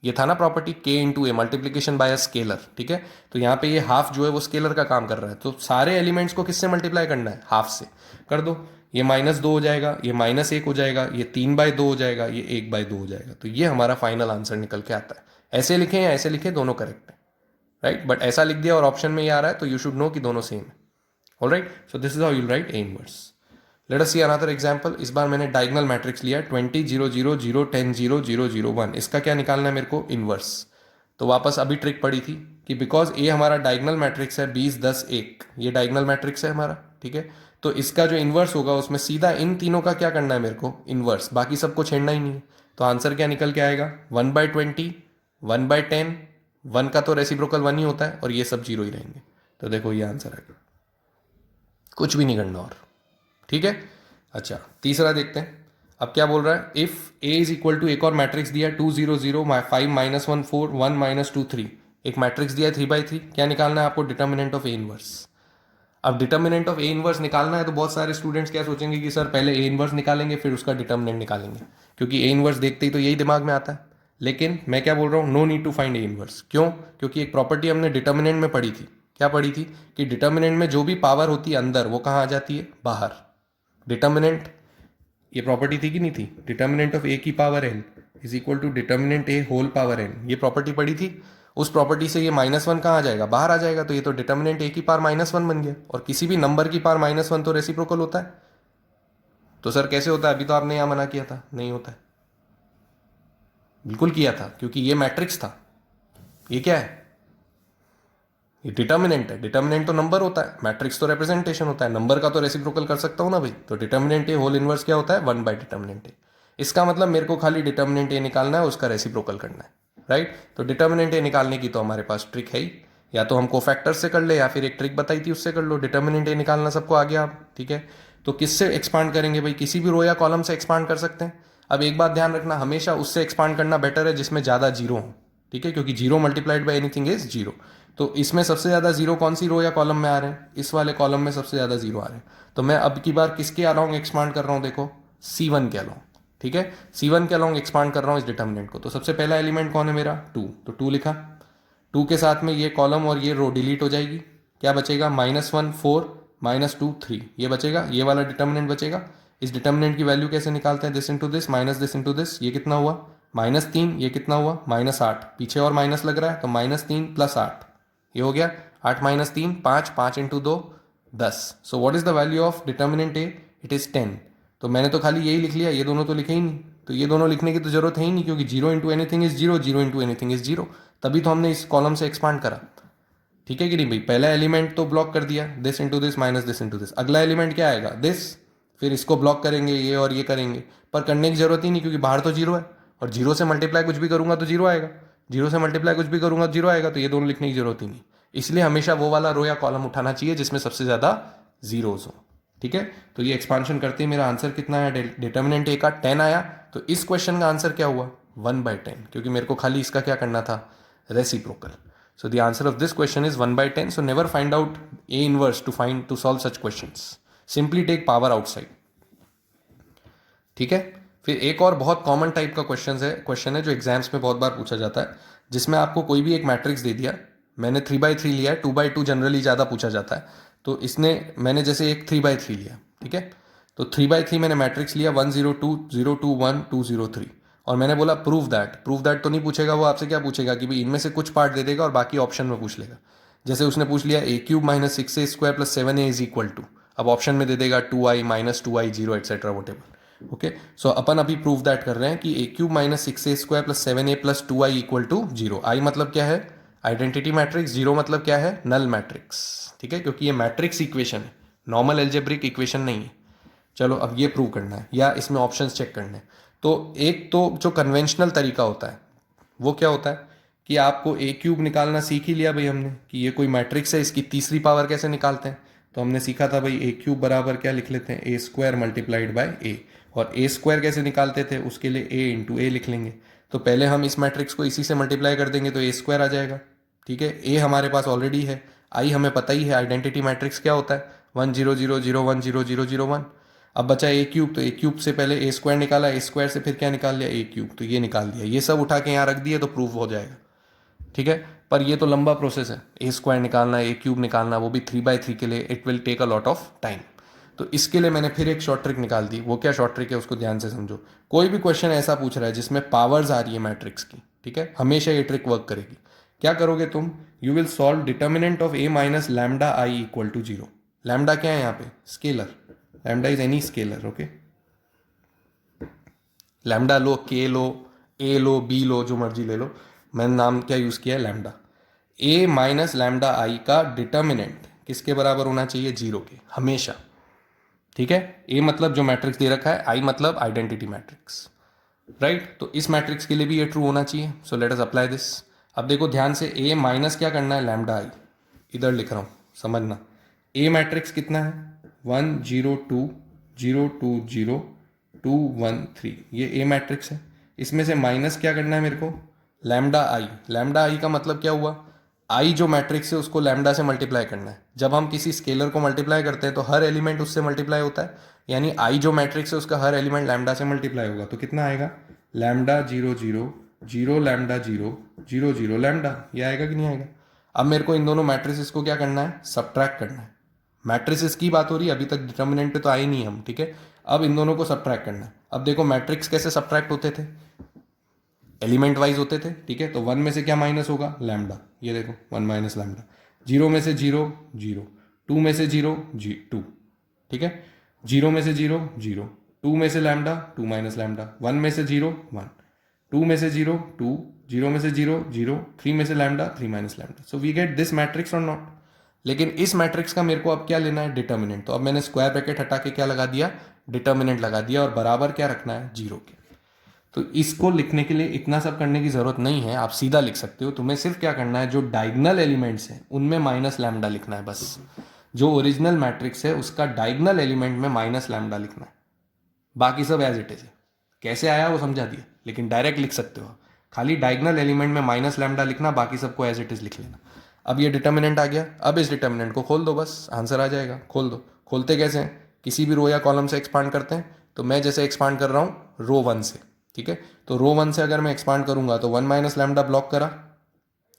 ये था ना property k into A, multiplication bye a scalar. ठीक है, तो यहाँ पे ये हाफ जो है वो स्केलर का काम कर रहा है, तो सारे एलिमेंट्स को किससे मल्टीप्लाई करना है? हाफ से कर दो। ये -2 हो जाएगा, ये -1 हो जाएगा, ये 3/2 हो जाएगा, ये 1/2 हो जाएगा। तो ये हमारा फाइनल आंसर निकल के आता है। ऐसे लिखें या ऐसे लिखें, दोनों करेक्ट है, राइट? बट ऐसा लिख दिया और ऑप्शन में ये आ रहा है, तो यू शुड नो कि दोनों सेम है। Alright, so this is how you right A inverse. Late us see another example. इस बार मैंने डायगोनल मैट्रिक्स लिया 20 0 0 0 10 0 0 0 1। इसका क्या निकालना है मेरे को? इनवर्स। तो वापस अभी ट्रिक पड़ी थी कि बिकॉज ए हमारा डायगोनल मैट्रिक्स है 20 10 1, ये डायगोनल मैट्रिक्स है हमारा। ठीक है, तो इसका जो इनवर्स होगा उसमें सीधा इन तीनों का क्या करना है मेरे को? इनवर्स। बाकी सबको छेड़ना ही नहीं है। तो आंसर क्या निकल के आएगा? 1/20, 1/10। 1 का तो रेसिप्रोकल 1 ही होता है, और ये सब 0 ही रहेंगे। तो देखो ये आंसर आएगा, कुछ भी नहीं करना और। ठीक है, अच्छा तीसरा देखते हैं। अब क्या बोल रहा है? If A is equal to, एक और मैट्रिक्स दिया 2 0 0 5 -1 4 1 -2 3। एक मैट्रिक्स दिया 3/3। क्या निकालना है आपको? Determinant of A inverse. अब डिटर्मिनेंट ऑफ ए इनवर्स निकालना है तो बहुत सारे स्टूडेंट्स क्या सोचेंगे कि सर पहले ए इनवर्स निकालेंगे फिर उसका डिटर्मिनेंट निकालेंगे, क्योंकि ए इनवर्स देखते ही तो यही दिमाग में आता है। लेकिन मैं क्या बोल रहा हूँ? No need to find A inverse. क्यों? क्योंकि एक प्रॉपर्टी हमने डिटर्मिनेंट में पढ़ी थी। क्या पढ़ी थी? कि डिटर्मिनेंट में जो भी पावर होती है अंदर, वो कहाँ आ जाती है? बाहर। डिटर्मिनेंट, ये प्रॉपर्टी थी कि नहीं थी, डिटर्मिनेंट ऑफ ए की power n is equal to determinant A whole power n, ये प्रॉपर्टी पड़ी थी। उस प्रॉपर्टी से ये -1 कहाँ आ जाएगा, बाहर आ जाएगा, तो ये तो डिटर्मिनेंट ए की पावर -1 बन गया। और किसी भी नंबर की पावर -1 तो रेसिप्रोकल होता है। तो सर कैसे होता है, अभी तो आपने यहाँ मना किया था नहीं होता है। बिल्कुल किया था, क्योंकि ये मैट्रिक्स था। ये क्या है, ये डिटर्मिनेंट है। डिटर्मिनेंट तो नंबर होता है, मैट्रिक्स तो रिप्रेजेंटेशन होता है। नंबर का तो रेसिप्रोकल कर सकता हूँ ना भाई। तो डिटर्मिनेंट ए होल इनवर्स क्या होता है, 1/डिटर्मिनेंट ए। इसका मतलब मेरे को खाली डिटर्मिनेंट ए निकालना है, उसका रेसिप्रोकल करना है, राइट। तो डिटर्मिनेंट ए निकालने की तो हमारे पास ट्रिक है ही, या तो हम कोफैक्टर से कर ले या फिर एक ट्रिक बताई थी उससे कर लो। डिटर्मिनेंट ए निकालना सबको आ गया, ठीक है। तो किससे एक्सपांड करेंगे भाई, किसी भी रो या कॉलम से एक्सपांड कर सकते हैं। अब एक बात ध्यान रखना, हमेशा उससे एक्सपांड करना बेटर है जिसमें ज़्यादा जीरो हो, ठीक है, क्योंकि zero multiplied by anything is zero. तो इसमें सबसे ज़्यादा जीरो कौन सी रो या कॉलम में आ रहे हैं, इस वाले कॉलम में सबसे ज़्यादा जीरो आ रहे हैं। तो मैं अब की बार किसके अलॉन्ग एक्सपांड कर रहा हूँ, देखो C1 के अलॉन्ग, ठीक है। C1 के अलॉन्ग एक्सपांड कर रहा हूँ इस डिटर्मिनेंट को। तो सबसे पहला एलिमेंट कौन है मेरा, 2, तो 2 लिखा। 2 के साथ में ये कॉलम और ये रो डिलीट हो जाएगी। क्या बचेगा, -1 4 -2 3, ये बचेगा, ये वाला डिटर्मिनेंट बचेगा। इस डिटर्मिनेंट की वैल्यू कैसे निकालते हैं, this into this minus this into this. ये कितना हुआ, -3, ये कितना हुआ -8, पीछे और माइनस लग रहा है तो -3 + 8, ये हो गया 8 - 3 5, 5 × 2 10। सो what is the value of determinant A, it is 10। तो मैंने तो खाली यही लिख लिया, ये दोनों तो लिखे ही नहीं। तो ये दोनों लिखने की तो जरूरत है ही नहीं, क्योंकि 0 × एनीथिंग इज 0, 0 × एनीथिंग इज 0। तभी तो हमने इस कॉलम से एक्सपांड करा, ठीक है कि नहीं भाई। पहला एलिमेंट तो ब्लॉक कर दिया, this into this minus this into this. अगला एलिमेंट क्या आएगा, दिस, फिर इसको ब्लॉक करेंगे, ये और ये करेंगे। पर करने की जरूरत ही नहीं, क्योंकि बाहर तो जीरो है, और जीरो से मल्टीप्लाई कुछ भी करूंगा तो जीरो आएगा, जीरो से मल्टीप्लाई कुछ भी करूंगा तो जीरो आएगा। तो ये दोनों लिखने की जरूरत ही नहीं। इसलिए हमेशा वो वाला रो या कॉलम उठाना चाहिए जिसमें सबसे ज्यादा जीरोज हो, ठीक है। तो ये एक्सपांशन करते ही मेरा आंसर कितना आया, डिटर्मिनेंट ए का 10 आया। तो इस क्वेश्चन का आंसर क्या हुआ, 1/10, क्योंकि मेरे को खाली इसका क्या करना था, reciprocal. So the answer of this question is 1/10. So never find out A inverse to solve such questions. Simply take power outside. ठीक है। फिर एक और बहुत कॉमन टाइप का क्वेश्चन है जो एग्जाम्स में बहुत बार पूछा जाता है, जिसमें आपको कोई भी एक मैट्रिक्स दे दिया। मैंने 3/3 लिया है, 2/2 जनरली ज़्यादा पूछा जाता है। तो मैंने जैसे एक 3/3 लिया, ठीक है। तो 3/3 मैंने मैट्रिक्स लिया, 1 0 2 0 2 1 2 0 3, और मैंने बोला प्रूव दैट तो नहीं पूछेगा वो आपसे। क्या पूछेगा कि भाई इनमें से कुछ पार्ट दे देगा और बाकी ऑप्शन में पूछ लेगा। जैसे उसने पूछ लिया a³ - 6a² + 7a is equal to, अब ऑप्शन में दे देगा 2i - 2i 0 etcetera whatever. Okay, so अपन अभी प्रूव दैट कर रहे हैं कि a³ - 6a² + 7a + 2i equal to 0। आई मतलब क्या है, आइडेंटिटी मैट्रिक्स। 0 मतलब क्या है, नल मैट्रिक्स, ठीक है, क्योंकि ये मैट्रिक्स इक्वेशन है, नॉर्मल एल्जेब्रिक इक्वेशन नहीं है। चलो अब ये प्रूव करना है या इसमें ऑप्शंस चेक करने हैं। तो एक तो जो कन्वेंशनल तरीका होता है वो क्या होता है कि आपको a³ निकालना सीख ही लिया भाई हमने, कि ये कोई मैट्रिक्स है, इसकी तीसरी पावर कैसे निकालते हैं। तो हमने सीखा था भाई a³ बराबर क्या लिख लेते हैं, a² मल्टीप्लाइड बाय a। और a² कैसे निकालते थे, उसके लिए a × a लिख लेंगे। तो पहले हम इस मैट्रिक्स को इसी से मल्टीप्लाई कर देंगे तो a² आ जाएगा, ठीक है। a हमारे पास ऑलरेडी है, i हमें पता ही है, आइडेंटिटी मैट्रिक्स क्या होता है, 1 0 0 0 1 0 0 0 1। अब बचा a³, तो a³ से पहले a² निकाला, a² से फिर क्या निकाल लिया, a³, तो ये निकाल दिया। ये सब उठा के यहाँ रख दिए तो प्रूफ हो जाएगा, ठीक है। पर ये तो लंबा प्रोसेस है, a² निकालना, a³ निकालना, वो भी 3/3 के लिए, it will take a lot of time. तो इसके लिए मैंने फिर एक शॉर्ट ट्रिक निकाल दी। वो क्या शॉर्ट ट्रिक है, उसको ध्यान से समझो। कोई भी क्वेश्चन ऐसा पूछ रहा है जिसमें पावर्स आ रही है मैट्रिक्स की, ठीक है, हमेशा ये ट्रिक वर्क करेगी। क्या करोगे तुम, you will solve determinant of a - λi equal to 0। Lambda क्या है यहाँ पे, scalar. Lambda is any scalar, okay. Lambda लो, के लो, ए लो, बी लो, जो मर्जी ले लो, मैंने नाम क्या यूज किया है, लैम्डा। a - λi का डिटर्मिनेंट किसके बराबर होना चाहिए, 0 के, हमेशा, ठीक है। a मतलब जो मैट्रिक्स दे रखा है, i मतलब आइडेंटिटी मैट्रिक्स, राइट। तो इस मैट्रिक्स के लिए भी ये ट्रू होना चाहिए। So let us apply this. अब देखो ध्यान से, a माइनस क्या करना है, λi, इधर लिख रहा हूँ, समझना। a मैट्रिक्स कितना है, 1 0 2 0 2 0 2 1 3, ये a मैट्रिक्स है। इसमें से माइनस क्या करना है मेरे को, λi। λi का मतलब क्या हुआ, i जो मैट्रिक्स है उसको लैम्डा से मल्टीप्लाई करना है। जब हम किसी स्केलर को मल्टीप्लाई करते हैं तो हर एलिमेंट उससे मल्टीप्लाई होता है, यानी i जो मैट्रिक्स है उसका हर एलिमेंट लैम्डा से मल्टीप्लाई होगा। तो कितना आएगा, λ 0 0 0 λ 0 0 0 लैम्डा, ये आएगा कि नहीं आएगा। अब मेरे को इन दोनों मैट्रिक्स को क्या करना है, सब्ट्रैक्ट करना है। मैट्रिसेस की बात हो रही है, अभी तक डिटर्मिनेंट पे तो आए नहीं हम, ठीक है। अब इन दोनों को सब्ट्रैक्ट करना है। अब देखो मैट्रिक्स कैसे सब्ट्रैक्ट होते थे, एलिमेंट वाइज होते थे, ठीक है। तो 1 में से क्या माइनस होगा, लैम्डा, ये देखो 1 माइनस लैम्डा। 0 में से 0 0, 2 में से 0 2, ठीक है। 0 में से 0 0, 2 में से लैम्डा 2 माइनस लैम्डा, 1 में से 0 1, 2 में से 0 2, 0 में से 0 0, 3 में से lambda 3 minus lambda. So we get this matrix और नॉट। लेकिन इस मैट्रिक्स का मेरे को अब क्या लेना है, डिटर्मिनेंट। तो अब मैंने स्क्वायर ब्रैकेट हटा के क्या लगा दिया, डिटर्मिनेंट लगा दिया, और बराबर क्या रखना है, 0 के। तो इसको लिखने के लिए इतना सब करने की जरूरत नहीं है, आप सीधा लिख सकते हो। तुम्हें सिर्फ क्या करना है, जो डायगनल एलिमेंट्स हैं उनमें माइनस लैम्डा लिखना है बस। जो ओरिजिनल मैट्रिक्स है उसका डायगनल एलिमेंट में माइनस लैम्डा लिखना है, बाकी सब एज इट इज है। कैसे आया वो समझा दिया, लेकिन डायरेक्ट लिख सकते हो। खाली डायगनल एलिमेंट में माइनस लैम्डा लिखना, बाकी सबको एज इट इज लिख लेना। अब ये डिटर्मिनेंट आ गया, अब इस डिटर्मिनेंट को खोल दो, बस आंसर आ जाएगा। खोल दो। खोलते कैसे हैं, किसी भी रो या कॉलम से एक्सपांड करते हैं। तो मैं जैसे एक्सपांड कर रहा हूँ रो 1 से, ठीक है। तो रो 1 से अगर मैं एक्सपांड करूंगा तो 1 माइनस लैम्डा ब्लॉक करा,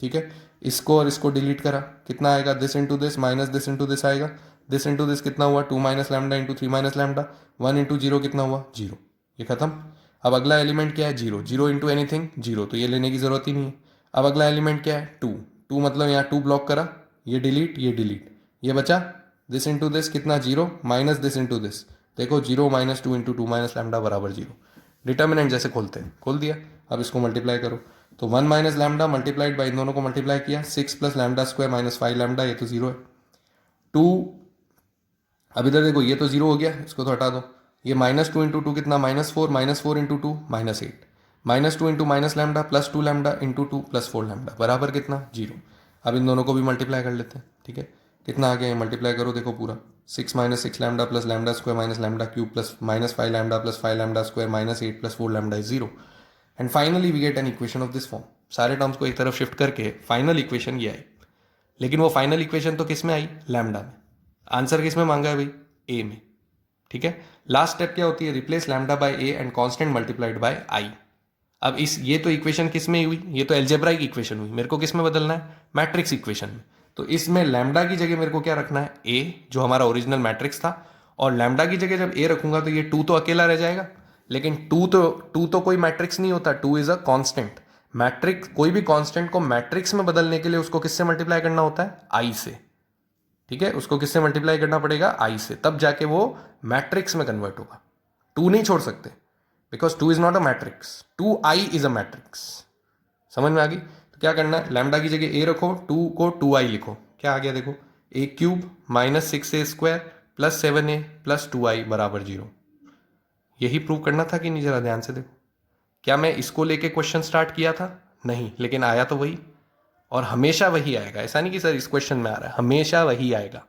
ठीक है। इसको और इसको डिलीट करा, कितना आएगा, this into this minus this into this आएगा। दिस इंटू दिस कितना हुआ, 2 minus lambda into 3 minus lambda. 1 into 0 कितना हुआ, 0। ये खत्म। अब अगला एलिमेंट क्या है, 0। 0 इंटू एनीथिंग 0, तो ये लेने की जरूरत ही नहीं है। अब अगला एलिमेंट क्या है, 2। 2 मतलब यहाँ 2 ब्लॉक करा, ये डिलीट ये डिलीट, ये बचा दिस इंटू दिस कितना, 0 माइनस दिस इंटू दिस। देखो 0 माइनस 2 इंटू 2 माइनस लैम्डा बराबर 0। डिटर्मिनेंट जैसे खोलते हैं, खोल दिया। अब इसको मल्टीप्लाई करो, तो 1 माइनस लैम्डा मल्टीप्लाइड बाई इन दोनों को मल्टीप्लाई किया, 6 plus lambda square minus 5 lambda, ये तो 0 है। 2, अब इधर देखो ये तो 0 हो गया, इसको तो हटा दो। ये माइनस 2 इंटू 2 कितना, minus 4, minus 4 into 2 minus 8, minus 2 into minus lambda plus 2 lambda into 2 plus 4 lambda बराबर कितना, 0। अब इन दोनों को भी मल्टीप्लाई कर लेते हैं, ठीक है। कितना आ गया, मल्टीप्लाई करो, देखो पूरा 6 minus 6 lambda plus lambda square minus lambda cube plus minus 5 lambda plus 5 lambda square minus 8 plus 4 lambda is 0। And finally we get an equation of this form. सारे टर्म्स को एक तरफ शिफ्ट करके फाइनल इक्वेशन ये आई। लेकिन वो फाइनल इक्वेशन तो किस में आई, लैम्डा में। आंसर किस में मांगा है भाई, ए में, ठीक है। लास्ट स्टेप क्या होती है, replace lambda by A and constant multiplied by I. अब इस ये तो इक्वेशन किस में हुई, ये तो एल्जेब्राइक इक्वेशन हुई, मेरे को किस में बदलना है, मैट्रिक्स इक्वेशन में। तो इसमें लैम्डा की जगह मेरे को क्या रखना है, ए, जो हमारा ओरिजिनल मैट्रिक्स था। और लैम्डा की जगह जब ए रखूंगा तो ये 2 तो अकेला रह जाएगा। लेकिन 2 तो कोई मैट्रिक्स नहीं होता, 2 इज अ कांस्टेंट। मैट्रिक्स, कोई भी कांस्टेंट को मैट्रिक्स में बदलने के लिए उसको किससे मल्टीप्लाई करना होता है, आई से, ठीक है। उसको किससे मल्टीप्लाई करना पड़ेगा, आई से, तब जाके वो मैट्रिक्स में कन्वर्ट होगा। 2 नहीं छोड़ सकते, because 2 is not a matrix, 2i is a matrix. समझ में आ गई। तो क्या करना है, लैम्डा की जगह ए रखो, 2 को 2i लिखो, क्या आ गया देखो, A cube minus 6a square plus 7a plus 2i बराबर 0। यही प्रूव करना था कि नहीं, जरा ध्यान से देखो। क्या मैं इसको लेके क्वेश्चन स्टार्ट किया था, नहीं, लेकिन आया तो वही, और हमेशा वही आएगा। ऐसा नहीं कि सर इस क्वेश्चन में आ रहा है, हमेशा वही आएगा।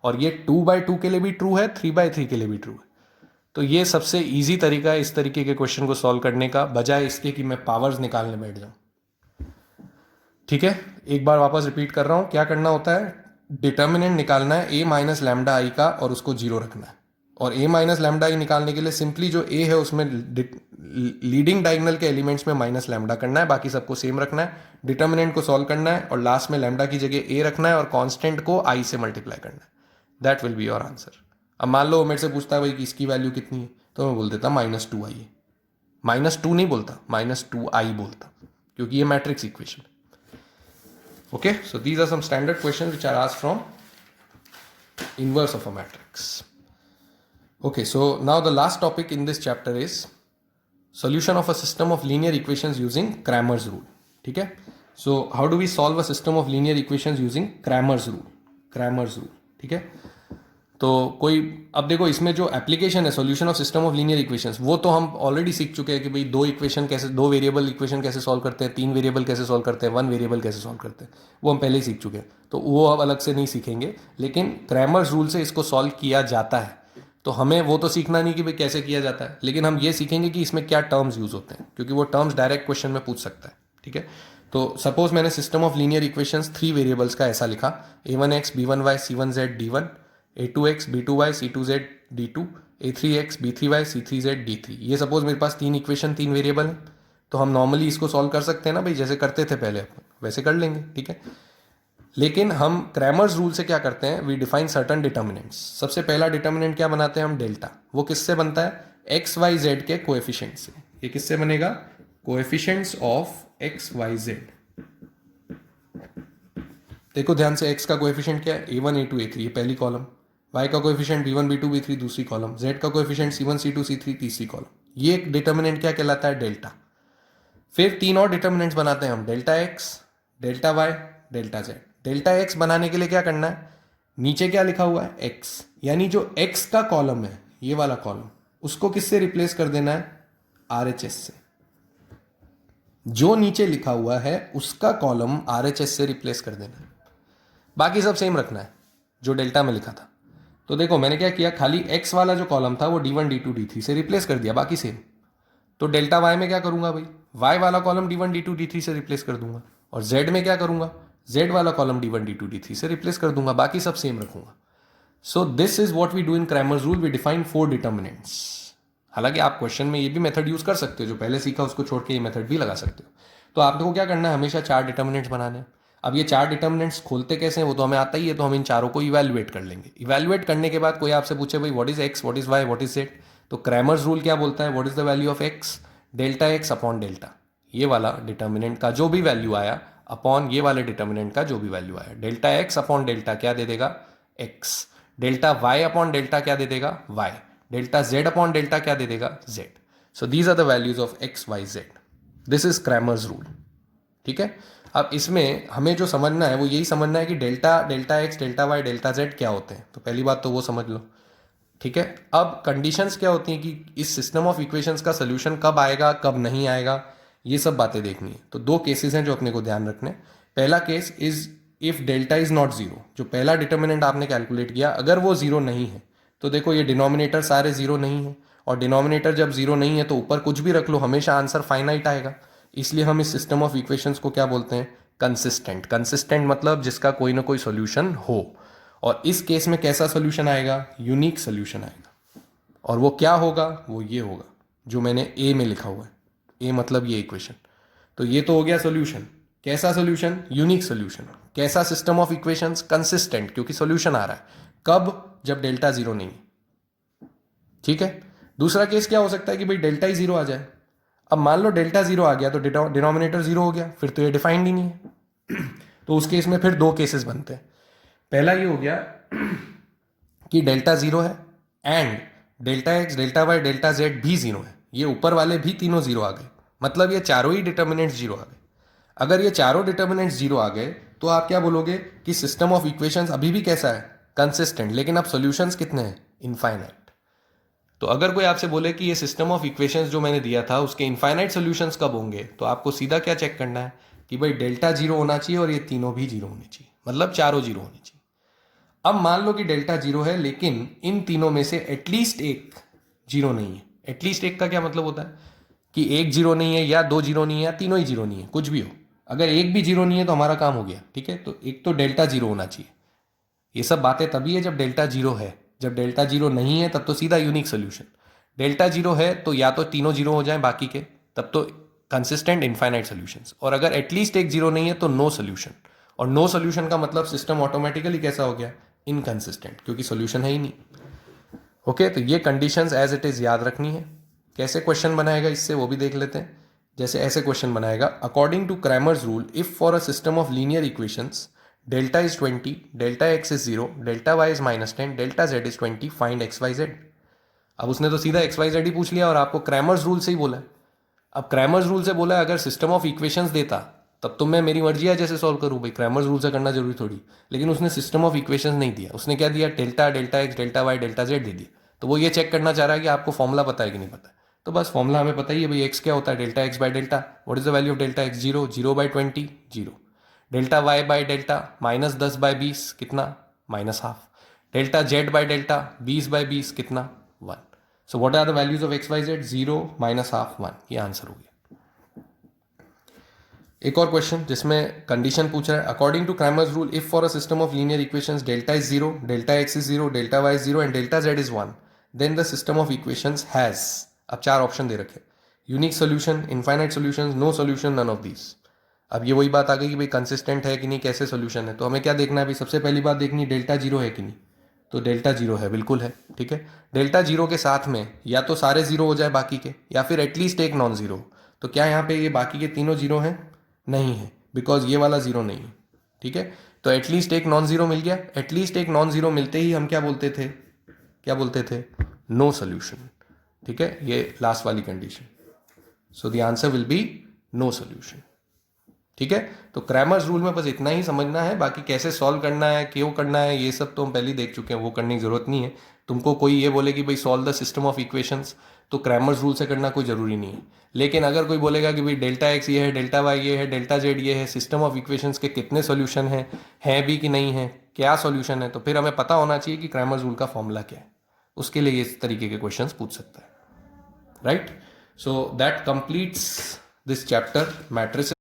और ये 2/2 के लिए भी ट्रू है, 3/3 के लिए भी ट्रू है। तो ये सबसे इजी तरीका है इस तरीके के क्वेश्चन को सॉल्व करने का, बजाय इसके कि मैं पावर्स निकालने बैठ जाऊं। ठीक है, एक बार वापस रिपीट कर रहा हूं, क्या करना होता है, डिटर्मिनेंट निकालना है ए माइनस लैम्डा आई का और उसको 0 रखना है। और ए माइनस लैम्डा आई निकालने के लिए सिंपली जो ए है उसमें लीडिंग डायगोनल के एलिमेंट्स में माइनस लैम्डा करना है, बाकी सबको सेम रखना है। डिटर्मिनेंट को सॉल्व करना है और लास्ट में लैम्डा की जगह ए रखना है और कांस्टेंट को आई से मल्टीप्लाई करना है। That will be your answer. अब मान लो मेरे से पूछता है भाई कि इसकी वैल्यू कितनी है, तो मैं बोल देता -2i है। -2 नहीं बोलता, -2i बोलता, क्योंकि ये matrix equation. Okay, so these are some standard question which are asked from inverse of a matrix. Okay, so now the last topic in this chapter is solution of a system of linear equations using Cramer's rule. ठीक है, so how do we solve a system of linear equations using Cramer's rule? Cramer's rule, ठीक है। तो कोई, अब देखो इसमें जो एप्लीकेशन है solution of system of linear equations, वो तो हम ऑलरेडी सीख चुके हैं कि भाई दो वेरिएबल इक्वेशन कैसे सॉल्व करते हैं, 3 वेरिएबल कैसे सॉल्व करते हैं, 1 वेरिएबल कैसे सॉल्व करते हैं, वो हम पहले ही सीख चुके हैं। तो वो अब अलग से नहीं सीखेंगे, लेकिन क्रैमर्स रूल से इसको सॉल्व किया जाता है। तो हमें वो तो सीखना नहीं कि भाई कैसे किया जाता है, लेकिन हम ये सीखेंगे कि इसमें क्या टर्म्स यूज होते हैं, क्योंकि वो टर्म्स डायरेक्ट क्वेश्चन में पूछ सकता है। ठीक है, तो सपोज मैंने system of linear equations 3 variables का ऐसा लिखा, a1x b1y c1z d1, a2x b2y c2z d2, a3x b3y c3z d3। ये सपोज मेरे पास 3 इक्वेशन 3 वेरिएबल हैं, तो हम नॉर्मली इसको सॉल्व कर सकते हैं ना भाई, जैसे करते थे पहले अपन, वैसे कर लेंगे। ठीक है, लेकिन हम क्रैमर्स रूल से क्या करते हैं, वी डिफाइन सर्टन डिटर्मिनेंट्स। सबसे पहला डिटर्मिनेंट क्या बनाते हैं हम, डेल्टा। वो किससे बनता है, एक्स वाई जेड के कोएफिशिएंट से। ये किससे बनेगा, coefficients of x y z. देखो ध्यान से, एक्स का कोएफिशिएंट क्या है, a1 a2 a3, ये पहली कॉलम। y का कोएफिशिएंट b1 b2 b3 दूसरी कॉलम। z का कोएफिशिएंट c1 c2 c3 तीसरी कॉलम। ये एक डिटर्मिनेंट क्या कहलाता है, डेल्टा। फिर तीन और डिटर्मिनेंट्स बनाते हैं हम, delta x, delta y, delta z। Delta x बनाने के लिए क्या करना है, नीचे क्या लिखा हुआ है, x, यानी जो x का कॉलम है, ये वाला कॉलम, उसको किससे रिप्लेस कर देना है, RHS से। जो नीचे लिखा हुआ है उसका कॉलम RHS से रिप्लेस कर देना है, बाकी सब सेम रखना है जो डेल्टा में लिखा था। तो देखो मैंने क्या किया, खाली x वाला जो कॉलम था वो d1 d2 d3 से रिप्लेस कर दिया, बाकी सेम। तो डेल्टा y में क्या करूंगा भाई, y वाला कॉलम d1 d2 d3 से रिप्लेस कर दूंगा, और z में क्या करूंगा, z वाला कॉलम d1 d2 d3 से रिप्लेस कर दूंगा, बाकी सब सेम रखूंगा। So this is what we do in Cramer's rule, we define 4 determinants. हालांकि आप क्वेश्चन में ये भी मेथड यूज कर सकते हो, जो पहले सीखा उसको छोड़ के ये मेथड भी लगा सकते हो। तो आपको क्या करना है, हमेशा 4 डिटर्मिनेंट्स बनाने हैं। अब ये 4 डिटर्मिनेंट्स खोलते कैसे हैं वो तो हमें आता ही है, तो हम इन चारों को इवैल्यूएट कर लेंगे। इवैल्यूएट करने के बाद कोई आपसे पूछे भाई what is x, what is y, what is z, तो क्रैमर्स रूल क्या बोलता है, what is the value of x, delta x upon delta, ये वाला डिटर्मिनेंट का जो भी वैल्यू आया अपॉन ये वाले डिटर्मिनेंट का जो भी वैल्यू आया। डेल्टा एक्स अपॉन डेल्टा क्या दे देगा, x. Delta y upon delta क्या दे देगा, y. Delta z upon delta क्या दे देगा, z. So these are the values of x y z. This is Cramer's rule. ठीक है, अब इसमें हमें जो समझना है वो यही समझना है कि delta, delta x, delta Y, delta z क्या होते हैं। तो पहली बात तो वो समझ लो। ठीक है, अब कंडीशंस क्या होती हैं कि इस सिस्टम ऑफ इक्वेशंस का सोल्यूशन कब आएगा कब नहीं आएगा, ये सब बातें देखनी है। तो 2 केसेस हैं जो अपने को ध्यान रखने। पहला case is if delta is not zero, जो पहला डिटर्मिनेंट आपने कैलकुलेट किया अगर वो जीरो नहीं है, तो देखो ये डिनोमिनेटर सारे जीरो नहीं है, और डिनोमिनेटर जब जीरो नहीं है तो ऊपर कुछ भी रख लो हमेशा आंसर फाइनाइट आएगा। इसलिए हम इस सिस्टम ऑफ इक्वेशंस को क्या बोलते हैं, कंसिस्टेंट। कंसिस्टेंट मतलब जिसका कोई ना कोई सोल्यूशन हो, और इस केस में कैसा सोल्यूशन आएगा, यूनिक सोल्यूशन आएगा। और वो क्या होगा, वो ये होगा जो मैंने ए में लिखा हुआ है, ए मतलब ये इक्वेशन। तो ये तो हो गया सोल्यूशन। कैसा सोल्यूशन, यूनिक सोल्यूशन। कैसा सिस्टम ऑफ इक्वेशंस, कंसिस्टेंट, क्योंकि सोल्यूशन आ रहा है कब, जब डेल्टा जीरो नहीं है। ठीक है, दूसरा केस क्या हो सकता है कि भाई डेल्टा ही जीरो आ जाए। अब मान लो डेल्टा जीरो आ गया तो डिनोमिनेटर जीरो हो गया, फिर तो ये डिफाइंड ही नहीं है। तो उस केस में फिर 2 केसेस बनते हैं। पहला ये हो गया कि डेल्टा जीरो है and delta x, delta Y, delta z भी जीरो है, ये ऊपर वाले भी तीनों जीरो आ गए, मतलब ये चारों ही डिटर्मिनेंट्स जीरो आ गए। अगर ये चारों डिटर्मिनेंट्स जीरो आ गए तो आप क्या बोलोगे कि सिस्टम ऑफ इक्वेशंस अभी भी कैसा है, कंसिस्टेंट, लेकिन अब सॉल्यूशंस कितने हैं, इनफाइनाइट। तो अगर कोई आपसे बोले कि ये सिस्टम ऑफ इक्वेशंस जो मैंने दिया था उसके इनफाइनाइट सॉल्यूशंस कब होंगे, तो आपको सीधा क्या चेक करना है कि भाई डेल्टा जीरो होना चाहिए और ये तीनों भी जीरो होने चाहिए, मतलब चारों जीरो होने चाहिए। अब मान लो कि डेल्टा जीरो है लेकिन इन तीनों में से एटलीस्ट एक जीरो नहीं है। एटलीस्ट एक का क्या मतलब होता है कि एक जीरो नहीं है या 2 जीरो नहीं है या तीनों ही जीरो नहीं है, कुछ भी हो। अगर एक भी जीरो नहीं है तो हमारा काम हो गया। ठीक है, तो एक तो डेल्टा जीरो होना चाहिए। ये सब बातें तभी है जब डेल्टा जीरो है, जब डेल्टा जीरो नहीं है तब तो सीधा यूनिक सोल्यूशन। डेल्टा जीरो है तो या तो तीनों जीरो हो जाए बाकी के, तब तो कंसिस्टेंट इनफाइनाइट सोल्यूशंस। और अगर एटलीस्ट एक जीरो नहीं है तो नो सोल्यूशन। और नो सोल्यूशन का मतलब सिस्टम ऑटोमेटिकली कैसा हो गया, इनकंसिस्टेंट, क्योंकि सोल्यूशन है ही नहीं। ओके, तो ये कंडीशंस एज इट इज याद रखनी है। कैसे क्वेश्चन बनाएगा इससे वो भी देख लेते हैं। जैसे ऐसे क्वेश्चन बनाएगा, according to Cramer's rule if for a system of linear equations delta is 20, delta x is 0, delta y is -10, delta z is 20, find x y z. अब उसने तो सीधा एक्स वाई जेड ही पूछ लिया और आपको क्रैमर्स रूल से ही बोला है। अब क्रैमर्स रूल से बोला है अगर सिस्टम ऑफ इक्वेशंस देता तब तो मैं मेरी मर्जी है जैसे सॉल्व करूँ भाई, क्रैमर्स रूल से करना जरूरी थोड़ी। लेकिन उसने सिस्टम ऑफ इक्वेशंस नहीं दिया, उसने क्या दिया, delta, delta x, delta Y, delta Z दे दिया। तो वो ये चेक करना चाह रहा है कि आपको फॉर्मुला पता है कि नहीं पता है। तो बस फॉर्मुला हमें पता ही है भाई, एक्स क्या होता है, delta x by delta. What is the value of delta x, 0, 0 by 20, 0। Delta y by delta -10 by 20 कितना, -12। Delta z by delta 20 by 20 कितना, 1। So what are the values of x y z, 0, -12, 1। ये आंसर हो गया। एक और क्वेश्चन जिसमें कंडीशन पूछ रहा है, according to Cramer's rule if for a system of linear equations delta is 0, delta x is 0, delta y is 0 and delta z is 1, then the system of equations has. अब 4 ऑप्शन दे रखे, unique solution, infinite solution, no solution, none of these. अब ये वही बात आ गई कि भाई कंसिस्टेंट है कि नहीं, कैसे सोल्यूशन है। तो हमें क्या देखना है भाई, सबसे पहली बात देखनी डेल्टा जीरो है कि नहीं। तो डेल्टा जीरो है, बिल्कुल है, ठीक है। डेल्टा जीरो के साथ में या तो सारे जीरो हो जाए बाकी के, या फिर एटलीस्ट एक नॉन जीरो। तो क्या यहाँ पे ये बाकी के तीनों जीरो हैं? नहीं है, बिकॉज ये वाला जीरो नहीं है, ठीक है। तो एटलीस्ट एक नॉन जीरो मिल गया। एटलीस्ट एक नॉन जीरो मिलते ही हम क्या बोलते थे, क्या बोलते थे? नो सोल्यूशन, ठीक है। ये लास्ट वाली condition. So the answer will be no solution, ठीक है। तो क्रैमर्स रूल में बस इतना ही समझना है, बाकी कैसे सॉल्व करना है, क्यों करना है, ये सब तो हम पहले ही देख चुके हैं, वो करने की जरूरत नहीं है। तुमको कोई ये बोले कि भाई solve the system of equations, तो क्रैमर्स रूल से करना कोई जरूरी नहीं है। लेकिन अगर कोई बोलेगा कि भाई डेल्टा एक्स ये है, डेल्टा वाई ये है, डेल्टा जेड ये है, सिस्टम ऑफ इक्वेशंस के कितने सोल्यूशन हैं भी कि नहीं है, क्या सोल्यूशन है, तो फिर हमें पता होना चाहिए कि क्रैमर्स रूल का फॉर्मूला क्या है। उसके लिए इस तरीके के क्वेश्चन पूछ सकता है, right. So that completes this chapter matrices.